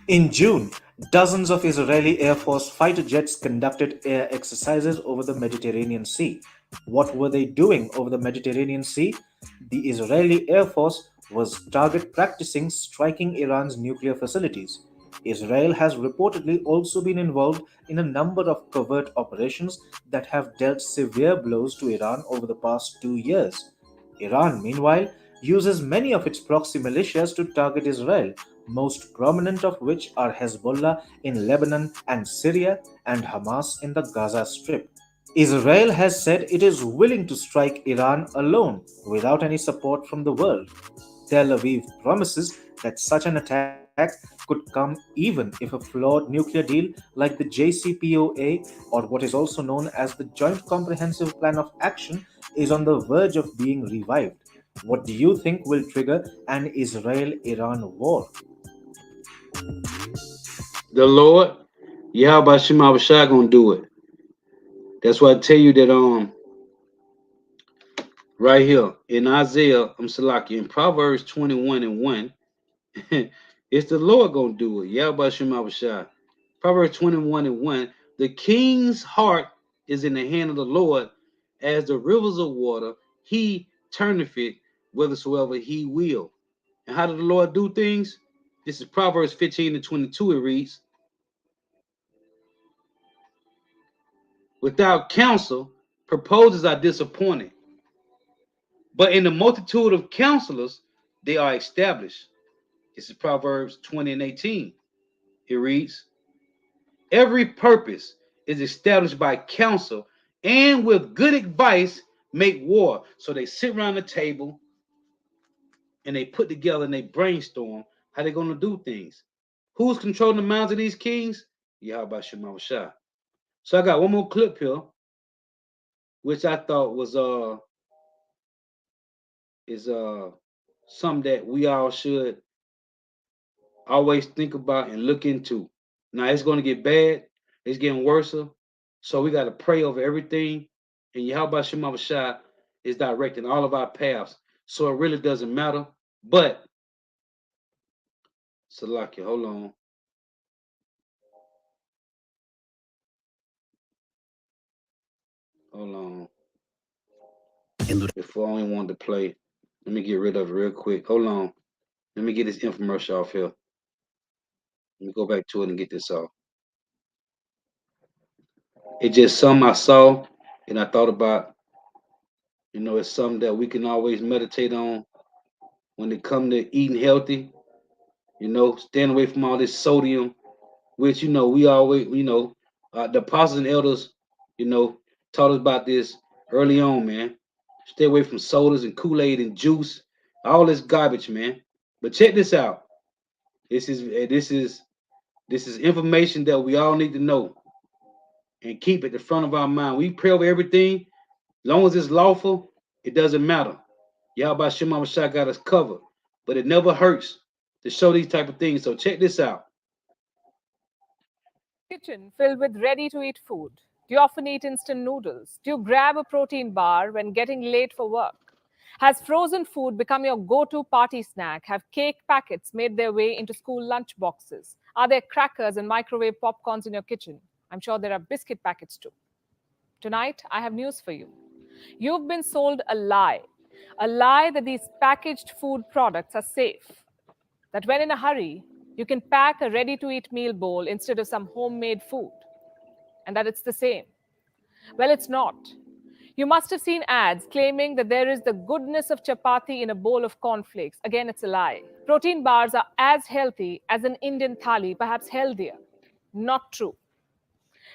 In June, dozens of Israeli Air Force fighter jets conducted air exercises over the Mediterranean Sea. What were they doing over the Mediterranean Sea? The Israeli Air Force was target practicing striking Iran's nuclear facilities. Israel has reportedly also been involved in a number of covert operations that have dealt severe blows to Iran over the past 2 years. Iran, meanwhile, uses many of its proxy militias to target Israel, most prominent of which are Hezbollah in Lebanon and Syria and Hamas in the Gaza Strip. Israel has said it is willing to strike Iran alone without any support from the world. Tel Aviv promises that such an attack could come even if a flawed nuclear deal like the JCPOA, or what is also known as the Joint Comprehensive Plan of Action, is on the verge of being revived. What do you think will trigger an Israel Iran war? The Lord, Yahweh Shema Abishai gonna do it. That's why I tell you that right here in Isaiah, Salaki, in Proverbs 21:1, it's the Lord gonna do it. Yahweh Shema Abishai. Proverbs 21:1, the king's heart is in the hand of the Lord, as the rivers of water, he turneth it whithersoever he will. And how did the Lord do things? This is Proverbs 15:22. It reads, without counsel, proposals are disappointed, but in the multitude of counselors, they are established. This is Proverbs 20:18. It reads, every purpose is established by counsel, and with good advice make war. So they sit around the table and they put together and they brainstorm how they're going to do things. Who's controlling the minds of these kings? Yahweh Shema Shah. So I got one more clip here, which I thought was is something that we all should always think about and look into. Now it's going to get bad. It's getting worse. So we got to pray over everything. And Yahweh Shema Shah is directing all of our paths. So it really doesn't matter. But Salakia, hold on. Hold on. Before I only wanted to play Let me get rid of it real quick. Hold on. Let me get this infomercial off here. Let me go back to it and get this off. It's just something I saw and I thought about. You know, it's something that we can always meditate on when it comes to eating healthy. You know, staying away from all this sodium, which you know we always, the apostles and elders, you know, taught us about this early on, man. Stay away from sodas and Kool-Aid and juice, all this garbage, man. But check this out. This is information that we all need to know and keep at the front of our mind. We pray over everything, as long as it's lawful, it doesn't matter. Yahweh Shema Shah got us covered, but it never hurts to show these type of things. So check this out. Kitchen filled with ready-to-eat food. Do you often eat instant noodles? Do you grab a protein bar when getting late for work? Has frozen food become your go-to party snack? Have cake packets made their way into school lunch boxes? Are there crackers and microwave popcorns in your kitchen? I'm sure there are biscuit packets too. Tonight, I have news for you. You've been sold a lie that these packaged food products are safe, that when in a hurry, you can pack a ready-to-eat meal bowl instead of some homemade food, and that it's the same. Well, it's not. You must have seen ads claiming that there is the goodness of chapati in a bowl of cornflakes. Again, it's a lie. Protein bars are as healthy as an Indian thali, perhaps healthier. Not true.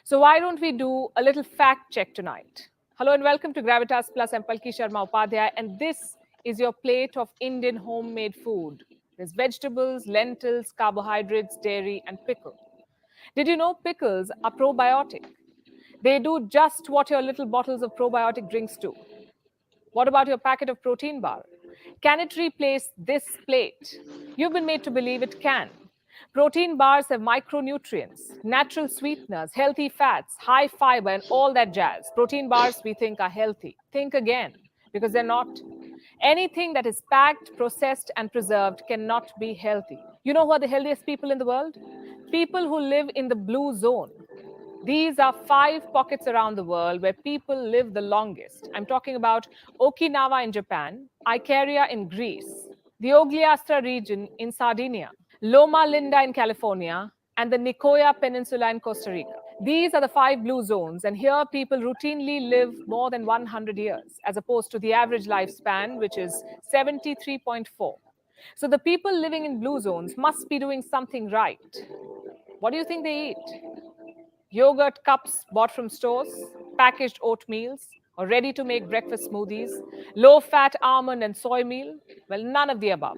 So why don't we do a little fact check tonight? Hello and welcome to Gravitas Plus. I'm Palki Sharma Upadhyay, and this is your plate of Indian homemade food. There's vegetables, lentils, carbohydrates, dairy, and pickle. Did you know pickles are probiotic? They do just what your little bottles of probiotic drinks do. What about your packet of protein bar? Can it replace this plate? You've been made to believe it can. Protein bars have micronutrients, natural sweeteners, healthy fats, high fiber, and all that jazz. Protein bars we think are healthy. Think again, because they're not. Anything that is packed, processed, and preserved cannot be healthy. You know who are the healthiest people in the world? People who live in the blue zone. These are 5 pockets around the world where people live the longest. I'm talking about Okinawa in Japan, Icaria in Greece, the Ogliastra region in Sardinia, Loma Linda in California, and the Nicoya Peninsula in Costa Rica. These are the 5 blue zones, and here people routinely live more than 100 years, as opposed to the average lifespan, which is 73.4. So the people living in blue zones must be doing something right. What do you think they eat? Yogurt cups bought from stores, packaged oatmeals, or ready-to-make breakfast smoothies, low-fat almond and soy meal? Well, none of the above.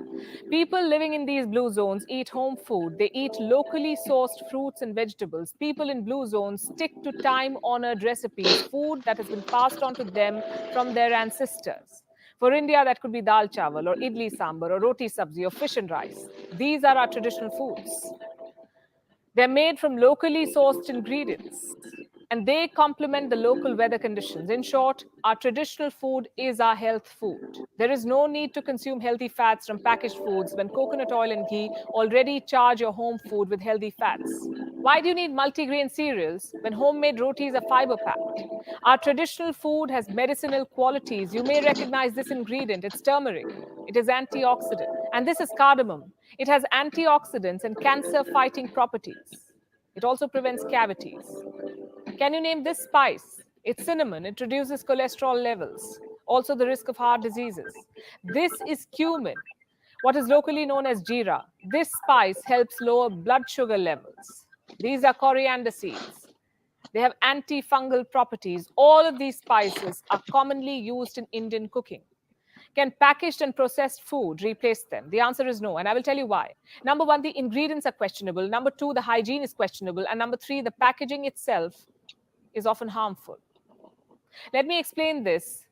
People living in these blue zones eat home food. They eat locally sourced fruits and vegetables. People in blue zones stick to time-honored recipes, food that has been passed on to them from their ancestors. For India, that could be dal chawal, or idli sambar, or roti sabzi, or fish and rice. These are our traditional foods. They're made from locally sourced ingredients, and they complement the local weather conditions. In short, our traditional food is our health food. There is no need to consume healthy fats from packaged foods when coconut oil and ghee already charge your home food with healthy fats. Why do you need multigrain cereals when homemade rotis are fiber-packed? Our traditional food has medicinal qualities. You may recognize this ingredient. It's turmeric. It is antioxidant. And this is cardamom. It has antioxidants and cancer-fighting properties. It also prevents cavities. Can you name this spice? It's cinnamon. It reduces cholesterol levels, also the risk of heart diseases. This is cumin, what is locally known as jeera. This spice helps lower blood sugar levels. These are coriander seeds. They have antifungal properties. All of these spices are commonly used in Indian cooking. Can packaged and processed food replace them? The answer is no, and I will tell you why. Number 1, the ingredients are questionable. Number 2, the hygiene is questionable. And number 3, the packaging itself is often harmful. Let me explain this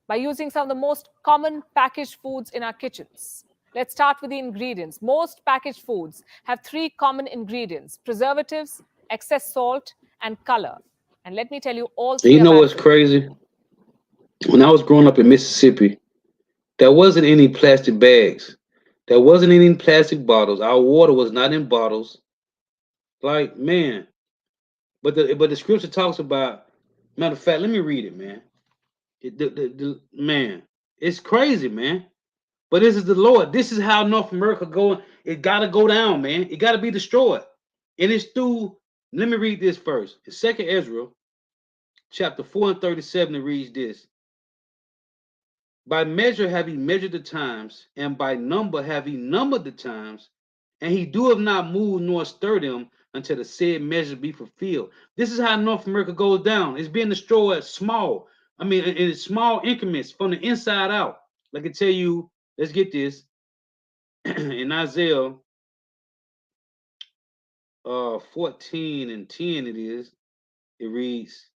by using some of the most common packaged foods in our kitchens. Let's start with the ingredients. Most packaged foods have 3 common ingredients: preservatives, excess salt, and color. And let me tell you, all 3 You are know what's bad. crazy? When I was growing up in Mississippi, there wasn't any plastic bags. There wasn't any plastic bottles. Our water was not in bottles. Like, man. But the scripture talks about, matter of fact, let me read it, man. Man, it's crazy, man. But this is the Lord. This is how North America going. It got to go down, man. It got to be destroyed. And it's through, let me read this first. In 2nd Ezra, chapter 4 and 37, it reads this. By measure have he measured the times, and by number have he numbered the times, and he doeth not move nor stir them until the said measure be fulfilled. This is how North America goes down. It's being destroyed small. I mean, in small increments from the inside out. Like I tell you, let's get this. In Isaiah 14 and 10 it reads,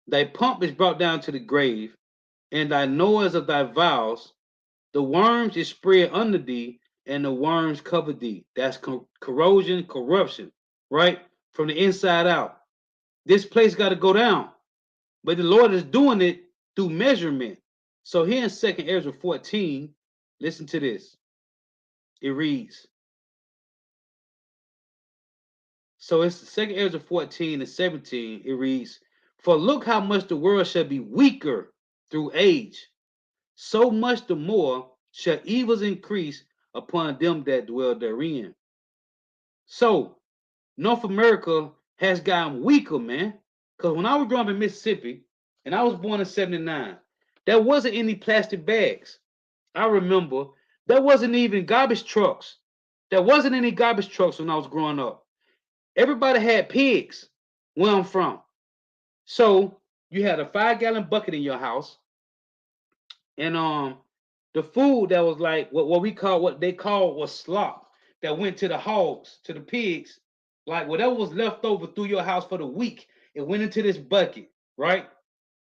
thy pomp is brought down to the grave, and thy noise of thy vows, the worms is spread under thee, and the worms cover thee. That's corrosion, corruption, right? From the inside out. This place got to go down. But the Lord is doing it through measurement. So here in 2nd Ezra 14, listen to this. It reads, so it's 2nd Ezra 14 and 17, it reads, for look how much the world shall be weaker through age, so much the more shall evils increase upon them that dwell therein. So North America has gotten weaker, man. Because when I was growing up in Mississippi, and I was born in 79, there wasn't any plastic bags. I remember there wasn't even garbage trucks. There wasn't any garbage trucks when I was growing up. Everybody had pigs where I'm from. So you had a 5-gallon bucket in your house, and the food that was like what they call was slop that went to the hogs, to the pigs, like whatever was left over through your house for the week, it went into this bucket, right?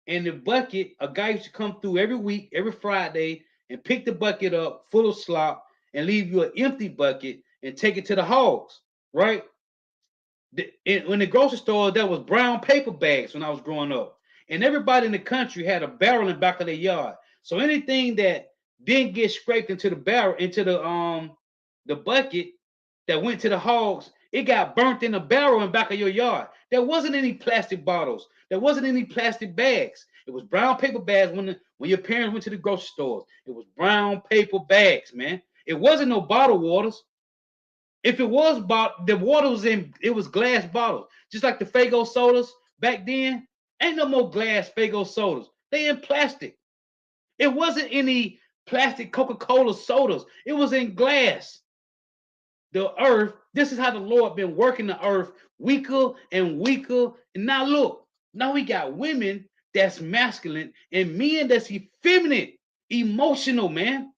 And the bucket, a guy used to come through every week, every Friday, and pick the bucket up full of slop and leave you an empty bucket and take it to the hogs, right? In the grocery store, there was brown paper bags when I was growing up, and everybody in the country had a barrel in the back of their yard. So anything that didn't get scraped into the barrel, into the bucket that went to the hogs, it got burnt in the barrel in the back of your yard. There wasn't any plastic bottles. There wasn't any plastic bags. It was brown paper bags when your parents went to the grocery stores. It was brown paper bags, man. It wasn't no bottled waters. If it was the water was it was glass bottles, just like the Faygo sodas back then. Ain't no more glass Faygo sodas. They in plastic. It wasn't any plastic Coca-Cola sodas. It was in glass. The earth, this is how the Lord been working the earth weaker and weaker. And now look, now we got women that's masculine and men that's effeminate, emotional, man.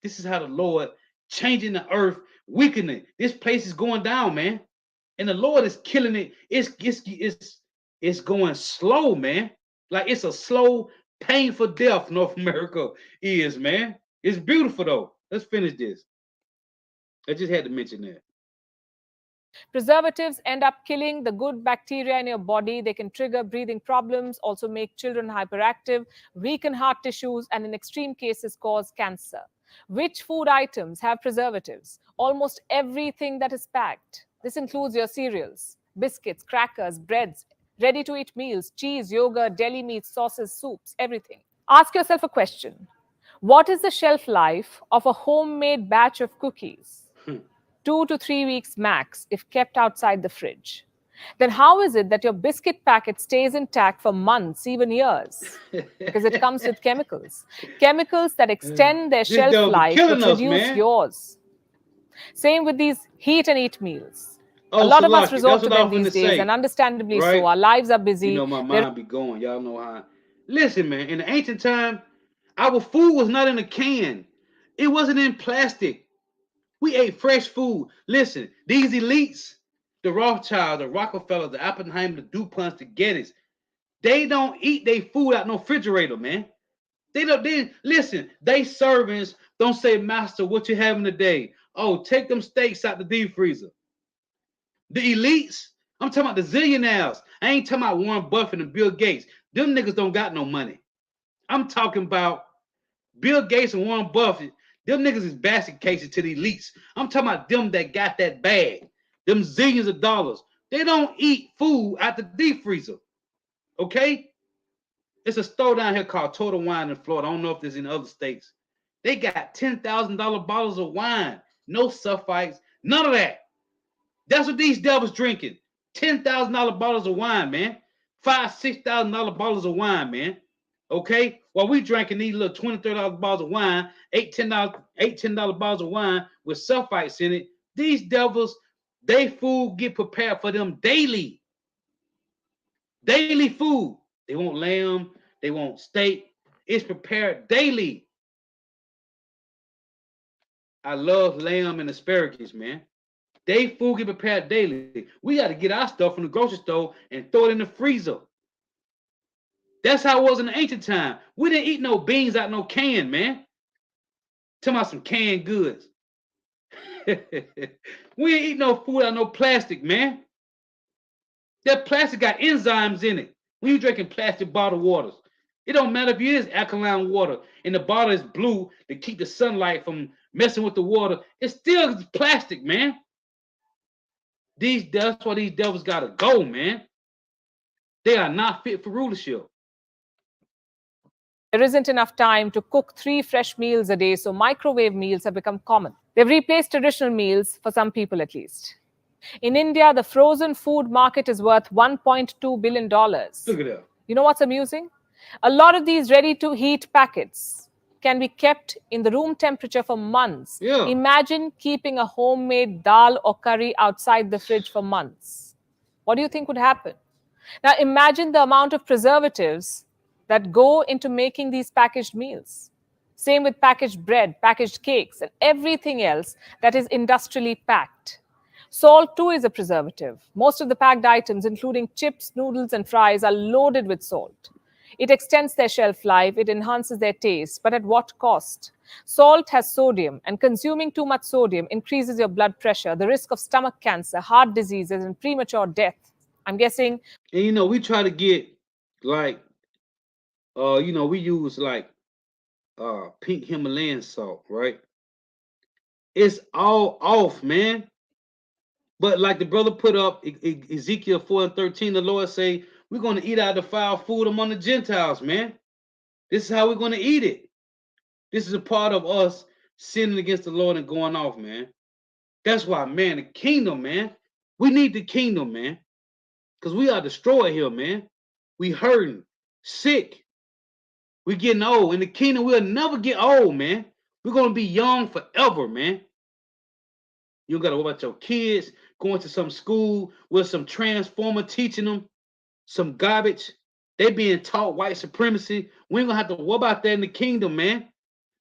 This is how the Lord changing the earth, weakening. This place is going down, man. And the Lord is killing it. It's going slow, man. Like it's a slow, painful death. North America is, man. It's beautiful though. Let's finish this. I just had to mention that. Preservatives end up killing the good bacteria in your body. They can trigger breathing problems, also make children hyperactive, weaken heart tissues, and in extreme cases cause cancer. Which food items have preservatives? Almost everything that is packed. This includes your cereals, biscuits, crackers, breads, ready-to-eat meals, cheese, yogurt, deli meats, sauces, soups, everything. Ask yourself a question. What is the shelf life of a homemade batch of cookies? 2 to 3 weeks max if kept outside the fridge. Then how is it that your biscuit packet stays intact for months, even years? Because it comes with chemicals. Chemicals that extend their shelf life, which reduce yours. Same with these heat and eat meals. A lot of us resort to them these days, and understandably so. Our lives are busy. You know, my mind be going. Y'all know how. Listen, man, in the ancient time, our food was not in a can. It wasn't in plastic. We ate fresh food. Listen, these elites, the Rothschilds, the Rockefellers, the Oppenheimer, the DuPonts, the Gettys, they don't eat their food out no refrigerator, man. Listen, they servants don't say, master, what you having today? Oh, take them steaks out the deep freezer. The elites, I'm talking about the zillionaires. I ain't talking about Warren Buffett and Bill Gates. Them niggas don't got no money. I'm talking about Bill Gates and Warren Buffett. Them niggas is basket cases to the elites. I'm talking about them that got that bag. Them zillions of dollars. They don't eat food out the deep freezer. Okay? It's a store down here called Total Wine in Florida. I don't know if there's in other states. They got $10,000 bottles of wine, no sulfites, none of that. That's what these devils drinking. $10,000 bottles of wine, man. $5,000-$6,000 bottles of wine, man. Okay, while we drinking these little $20-$30 bottles of wine, $8-$10 bottles of wine with sulfites in it. These devils, they food get prepared for them daily. Daily food. They want lamb, they want steak. It's prepared daily. I love lamb and asparagus, man. They food get prepared daily. We got to get our stuff from the grocery store and throw it in the freezer. That's how it was in the ancient time. We didn't eat no beans out no can, man. Talking about some canned goods. We ain't eat no food out no plastic, man. That plastic got enzymes in it. When you drinking plastic bottled waters, it don't matter if it is alkaline water and the bottle is blue to keep the sunlight from messing with the water. It's still plastic, man. That's why these devils gotta go, man. They are not fit for rulership. There isn't enough time to cook 3 fresh meals a day, so microwave meals have become common. They've replaced traditional meals, for some people at least. In India, the frozen food market is worth $1.2 billion. Look at that. You know what's amusing? A lot of these ready-to-heat packets can be kept in the room temperature for months. Yeah. Imagine keeping a homemade dal or curry outside the fridge for months. What do you think would happen? Now imagine the amount of preservatives that go into making these packaged meals. Same with packaged bread, packaged cakes, and everything else that is industrially packed. Salt too is a preservative. Most of the packed items, including chips, noodles, and fries, are loaded with salt. It extends their shelf life, it enhances their taste, but at what cost? Salt has sodium, and consuming too much sodium increases your blood pressure, the risk of stomach cancer, heart diseases, and premature death. I'm guessing. And we try to get like, we use like pink Himalayan salt, right? It's all off, man. But like the brother put up, Ezekiel 4:13, the Lord say, we're going to eat out of the foul food among the Gentiles, man. This is how we're going to eat it. This is a part of us sinning against the Lord and going off, man. That's why, man, the kingdom, man. We need the kingdom, man. Because we are destroyed here, man. We hurting, sick. We getting old. In the kingdom, we'll never get old, man. We're going to be young forever, man. You got to worry about your kids going to some school with some transformer teaching them some garbage. They being taught white supremacy. We ain't going to have to worry about that in the kingdom, man.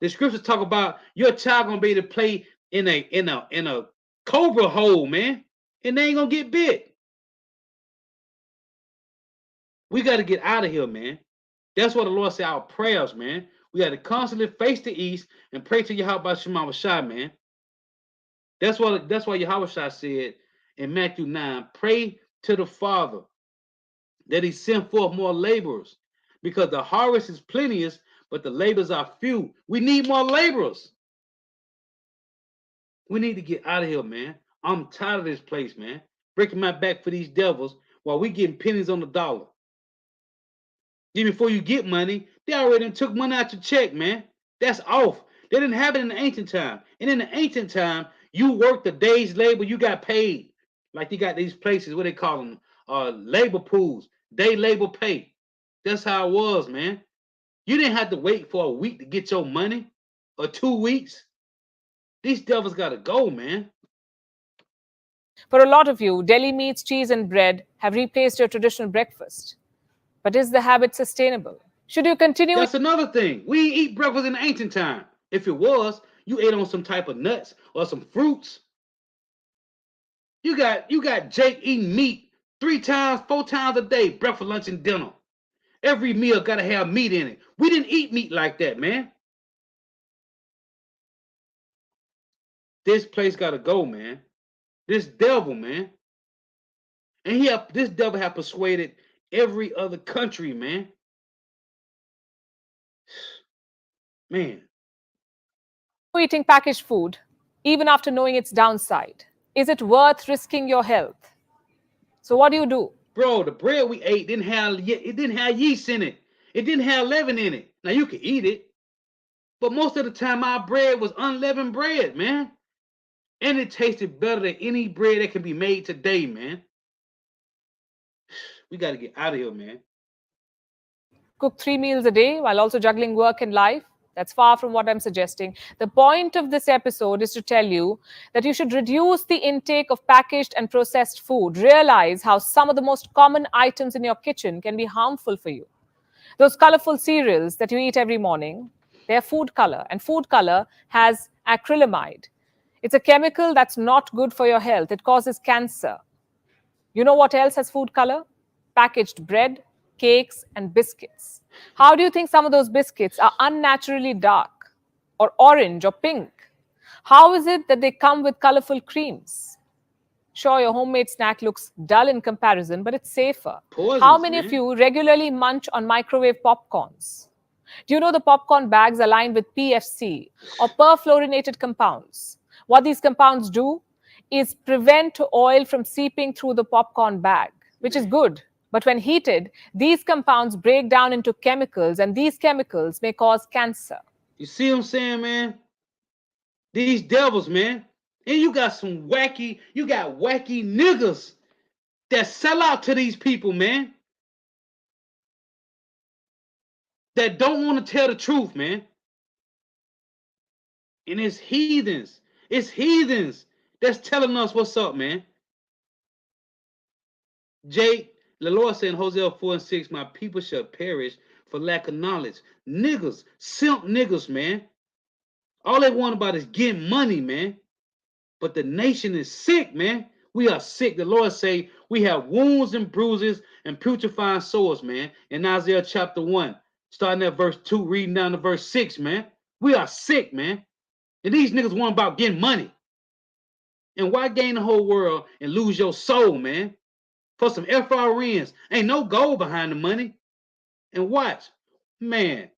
The scriptures talk about your child going to be able to play in a cobra hole, man. And they ain't going to get bit. We got to get out of here, man. That's what the Lord said, our prayers, man. We got to constantly face the east and pray to Yahweh Shema Shai, man. That's why Yahweh Shai said in Matthew 9, pray to the Father that he send forth more laborers, because the harvest is plenteous, but the laborers are few. We need more laborers. We need to get out of here, man. I'm tired of this place, man. Breaking my back for these devils while we getting pennies on the dollar. Even before you get money, they already took money out your check, man. That's off. They didn't have it in the ancient time. And in the ancient time, you worked a day's labor, you got paid. Like you got these places, what they call them, labor pools, day labor pay. That's how it was, man. You didn't have to wait for a week to get your money or 2 weeks. These devils got to go, man. For a lot of you, deli meats, cheese, and bread have replaced your traditional breakfast. But is the habit sustainable? Should you continue? That's another thing. We eat breakfast in the ancient time. If it was, you ate on some type of nuts or some fruits. You got Jake eating meat 3 times, 4 times a day, breakfast, lunch, and dinner. Every meal got to have meat in it. We didn't eat meat like that, man. This place got to go, man. This devil, man. And this devil have persuaded every other country, man. Man. Eating packaged food, even after knowing its downside? Is it worth risking your health? So what do? Bro, the bread we ate didn't have yeast in it. It didn't have leaven in it. Now you can eat it. But most of the time, our bread was unleavened bread, man. And it tasted better than any bread that can be made today, man. We got to get out of here, man. Cook 3 meals a day while also juggling work and life. That's far from what I'm suggesting. The point of this episode is to tell you that you should reduce the intake of packaged and processed food. Realize how some of the most common items in your kitchen can be harmful for you. Those colorful cereals that you eat every morning, they're food color, and food color has acrylamide. It's a chemical that's not good for your health. It causes cancer. You know what else has food color? Packaged bread, cakes, and biscuits. How do you think some of those biscuits are unnaturally dark, or orange, or pink? How is it that they come with colorful creams? Sure, your homemade snack looks dull in comparison, but it's safer. Poisonous, How many man. of you regularly munch on microwave popcorns? Do you know the popcorn bags are lined with PFC or perfluorinated compounds? What these compounds do is prevent oil from seeping through the popcorn bag, which is good. But when heated, these compounds break down into chemicals, and these chemicals may cause cancer. You see what I'm saying, man? These devils, man. And you got wacky niggas that sell out to these people, man. That don't want to tell the truth, man. And it's heathens. It's heathens that's telling us what's up, man. Jake, the Lord said in Hosea 4:6, my people shall perish for lack of knowledge. Niggas, simp niggas, man. All they want about is getting money, man. But the nation is sick, man. We are sick. The Lord say we have wounds and bruises and putrefying sores, man. In Isaiah chapter 1, starting at verse 2, reading down to verse 6, man. We are sick, man. And these niggas want about getting money. And why gain the whole world and lose your soul, man? For some FRNs. Ain't no gold behind the money. And watch, man,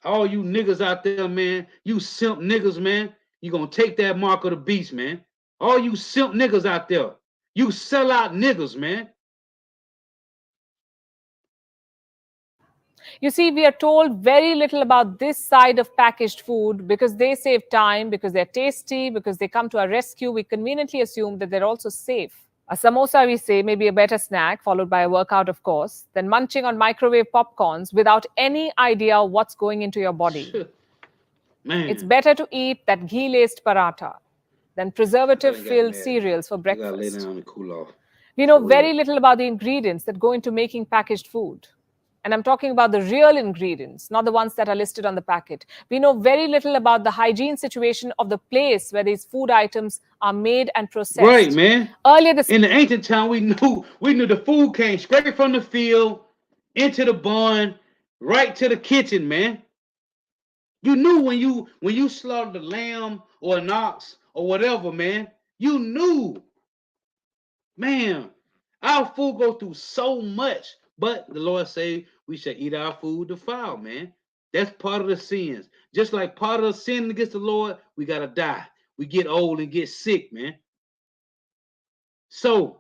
all you niggas out there, man, you simp niggas, man, you gonna take that mark of the beast, man. All you simp niggas out there, you sell out niggas, man. You see, we are told very little about this side of packaged food because they save time, because they're tasty, because they come to our rescue. We conveniently assume that they're also safe. A samosa, we say, may be a better snack, followed by a workout, of course, than munching on microwave popcorns without any idea what's going into your body. Man, It's better to eat that ghee-laced paratha than preservative-filled mad. cereals for You gotta lay breakfast. down and cool off. We know For very real. little about the ingredients that go into making packaged food. And I'm talking about the real ingredients, not the ones that are listed on the packet. We know very little about the hygiene situation of the place where these food items are made and processed. Right, man. Earlier this In the ancient time, we knew the food came straight from the field into the barn, right to the kitchen, man. You knew when you slaughtered a lamb or an ox or whatever, man. You knew, man. Our food goes through so much, but the Lord say we shall eat our food defiled, man. That's part of the sins. Just like part of the sin against the Lord, we gotta die. We get old and get sick, man. So,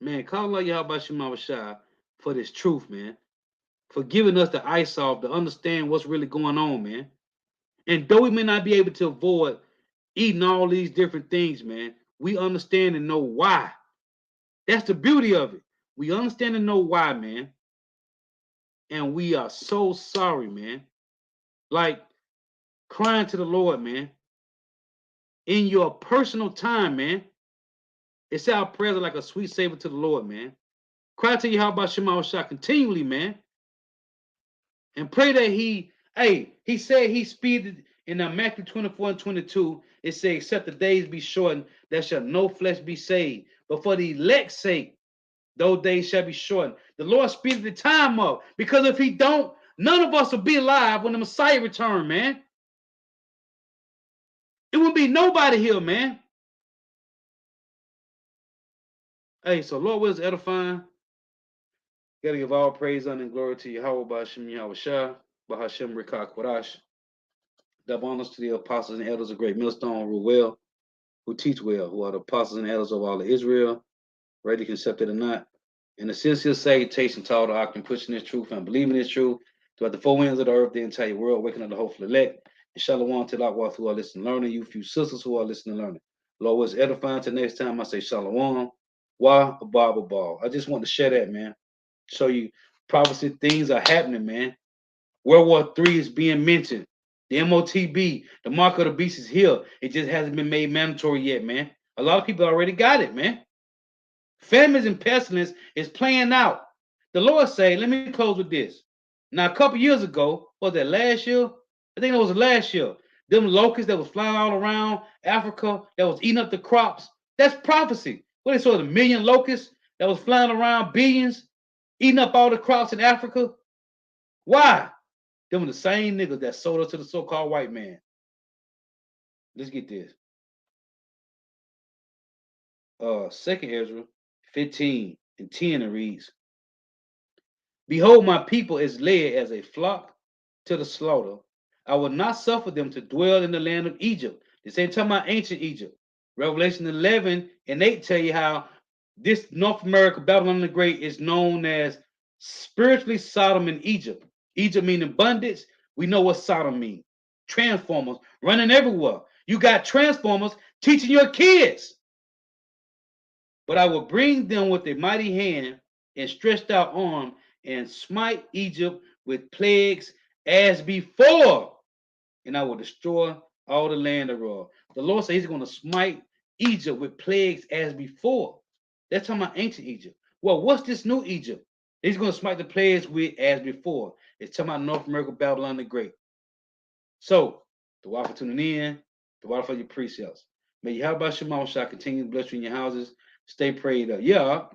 man, call Allah Yahweh Shema Shah for this truth, man. For giving us the eyes off to understand what's really going on, man. And though we may not be able to avoid eating all these different things, man, we understand and know why. That's the beauty of it. We understand and know why, man. And we are so sorry, man. Like crying to the Lord, man. In your personal time, man. It's our prayers are like a sweet savor to the Lord, man. Cry to Yahweh Shema Shah continually, man. And pray that he said he speeded in Matthew 24:22. It says, except the days be shortened, there shall no flesh be saved. But for the elect's sake, those days shall be shortened. The Lord speeded the time up. Because if he don't, none of us will be alive when the Messiah return, man. It won't be nobody here, man. Hey, so Lord was edifying. Gotta give all praise, honor, and glory to Yahweh Ba'ashem Yahweh Shah, Ba'ashem Rikah Quadash. Double honors to the apostles and elders of Great Millstone, who well, who teach well, who are the apostles and elders of all of Israel, ready, accepted or not. And the sincere salutation to all the Octan pushing this truth and believing this truth, throughout the four winds of the earth, the entire world, waking up the hopeful elect. And shalom to the walk who are listening, learning, you few sisters who are listening, learning. Lord, was edifying till next time. I say shalom. Why a Bible ball? I just want to share that, man. Show you prophecy things are happening, man. World War III is being mentioned. The MOTB, the mark of the beast is here. It just hasn't been made mandatory yet, man. A lot of people already got it, man. Famines and pestilence is playing out. The Lord say, let me close with this. Now, a couple years ago, was that last year? I think it was last year. Them locusts that was flying all around Africa, that was eating up the crops. That's prophecy. What they saw, the million locusts that was flying around, billions, eating up all the crops in Africa. Why? Them were the same niggas that sold us to the so-called white man. Let's get this. 2nd Ezra 15 and 10, it reads, Behold, my people is led as a flock to the slaughter. I will not suffer them to dwell in the land of Egypt. This ain't talking about ancient Egypt. Revelation 11 and 8 tell you how this North America, Babylon the Great, is known as spiritually Sodom and Egypt. Egypt meaning bondage. We know what Sodom means. Transformers running everywhere. You got transformers teaching your kids. But I will bring them with a mighty hand and stretched out arm and smite Egypt with plagues as before. And I will destroy all the land thereof. The Lord says he's going to smite Egypt with plagues as before. That's talking about ancient Egypt. Well, what's this new Egypt? He's going to smite the plagues with as before. It's talking about North America, Babylon the Great. So, the water for tuning in, the water for your precepts. May you have about Shema shall continue to bless you in your houses. Stay prayed up. Yeah.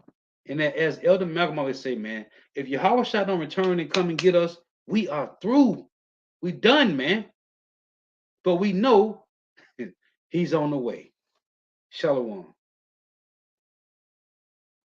And that, as Elder Malcolm always say, man, if Yahweh shall don't return and come and get us, we are through. We done, man. But we know he's on the way. Shalom.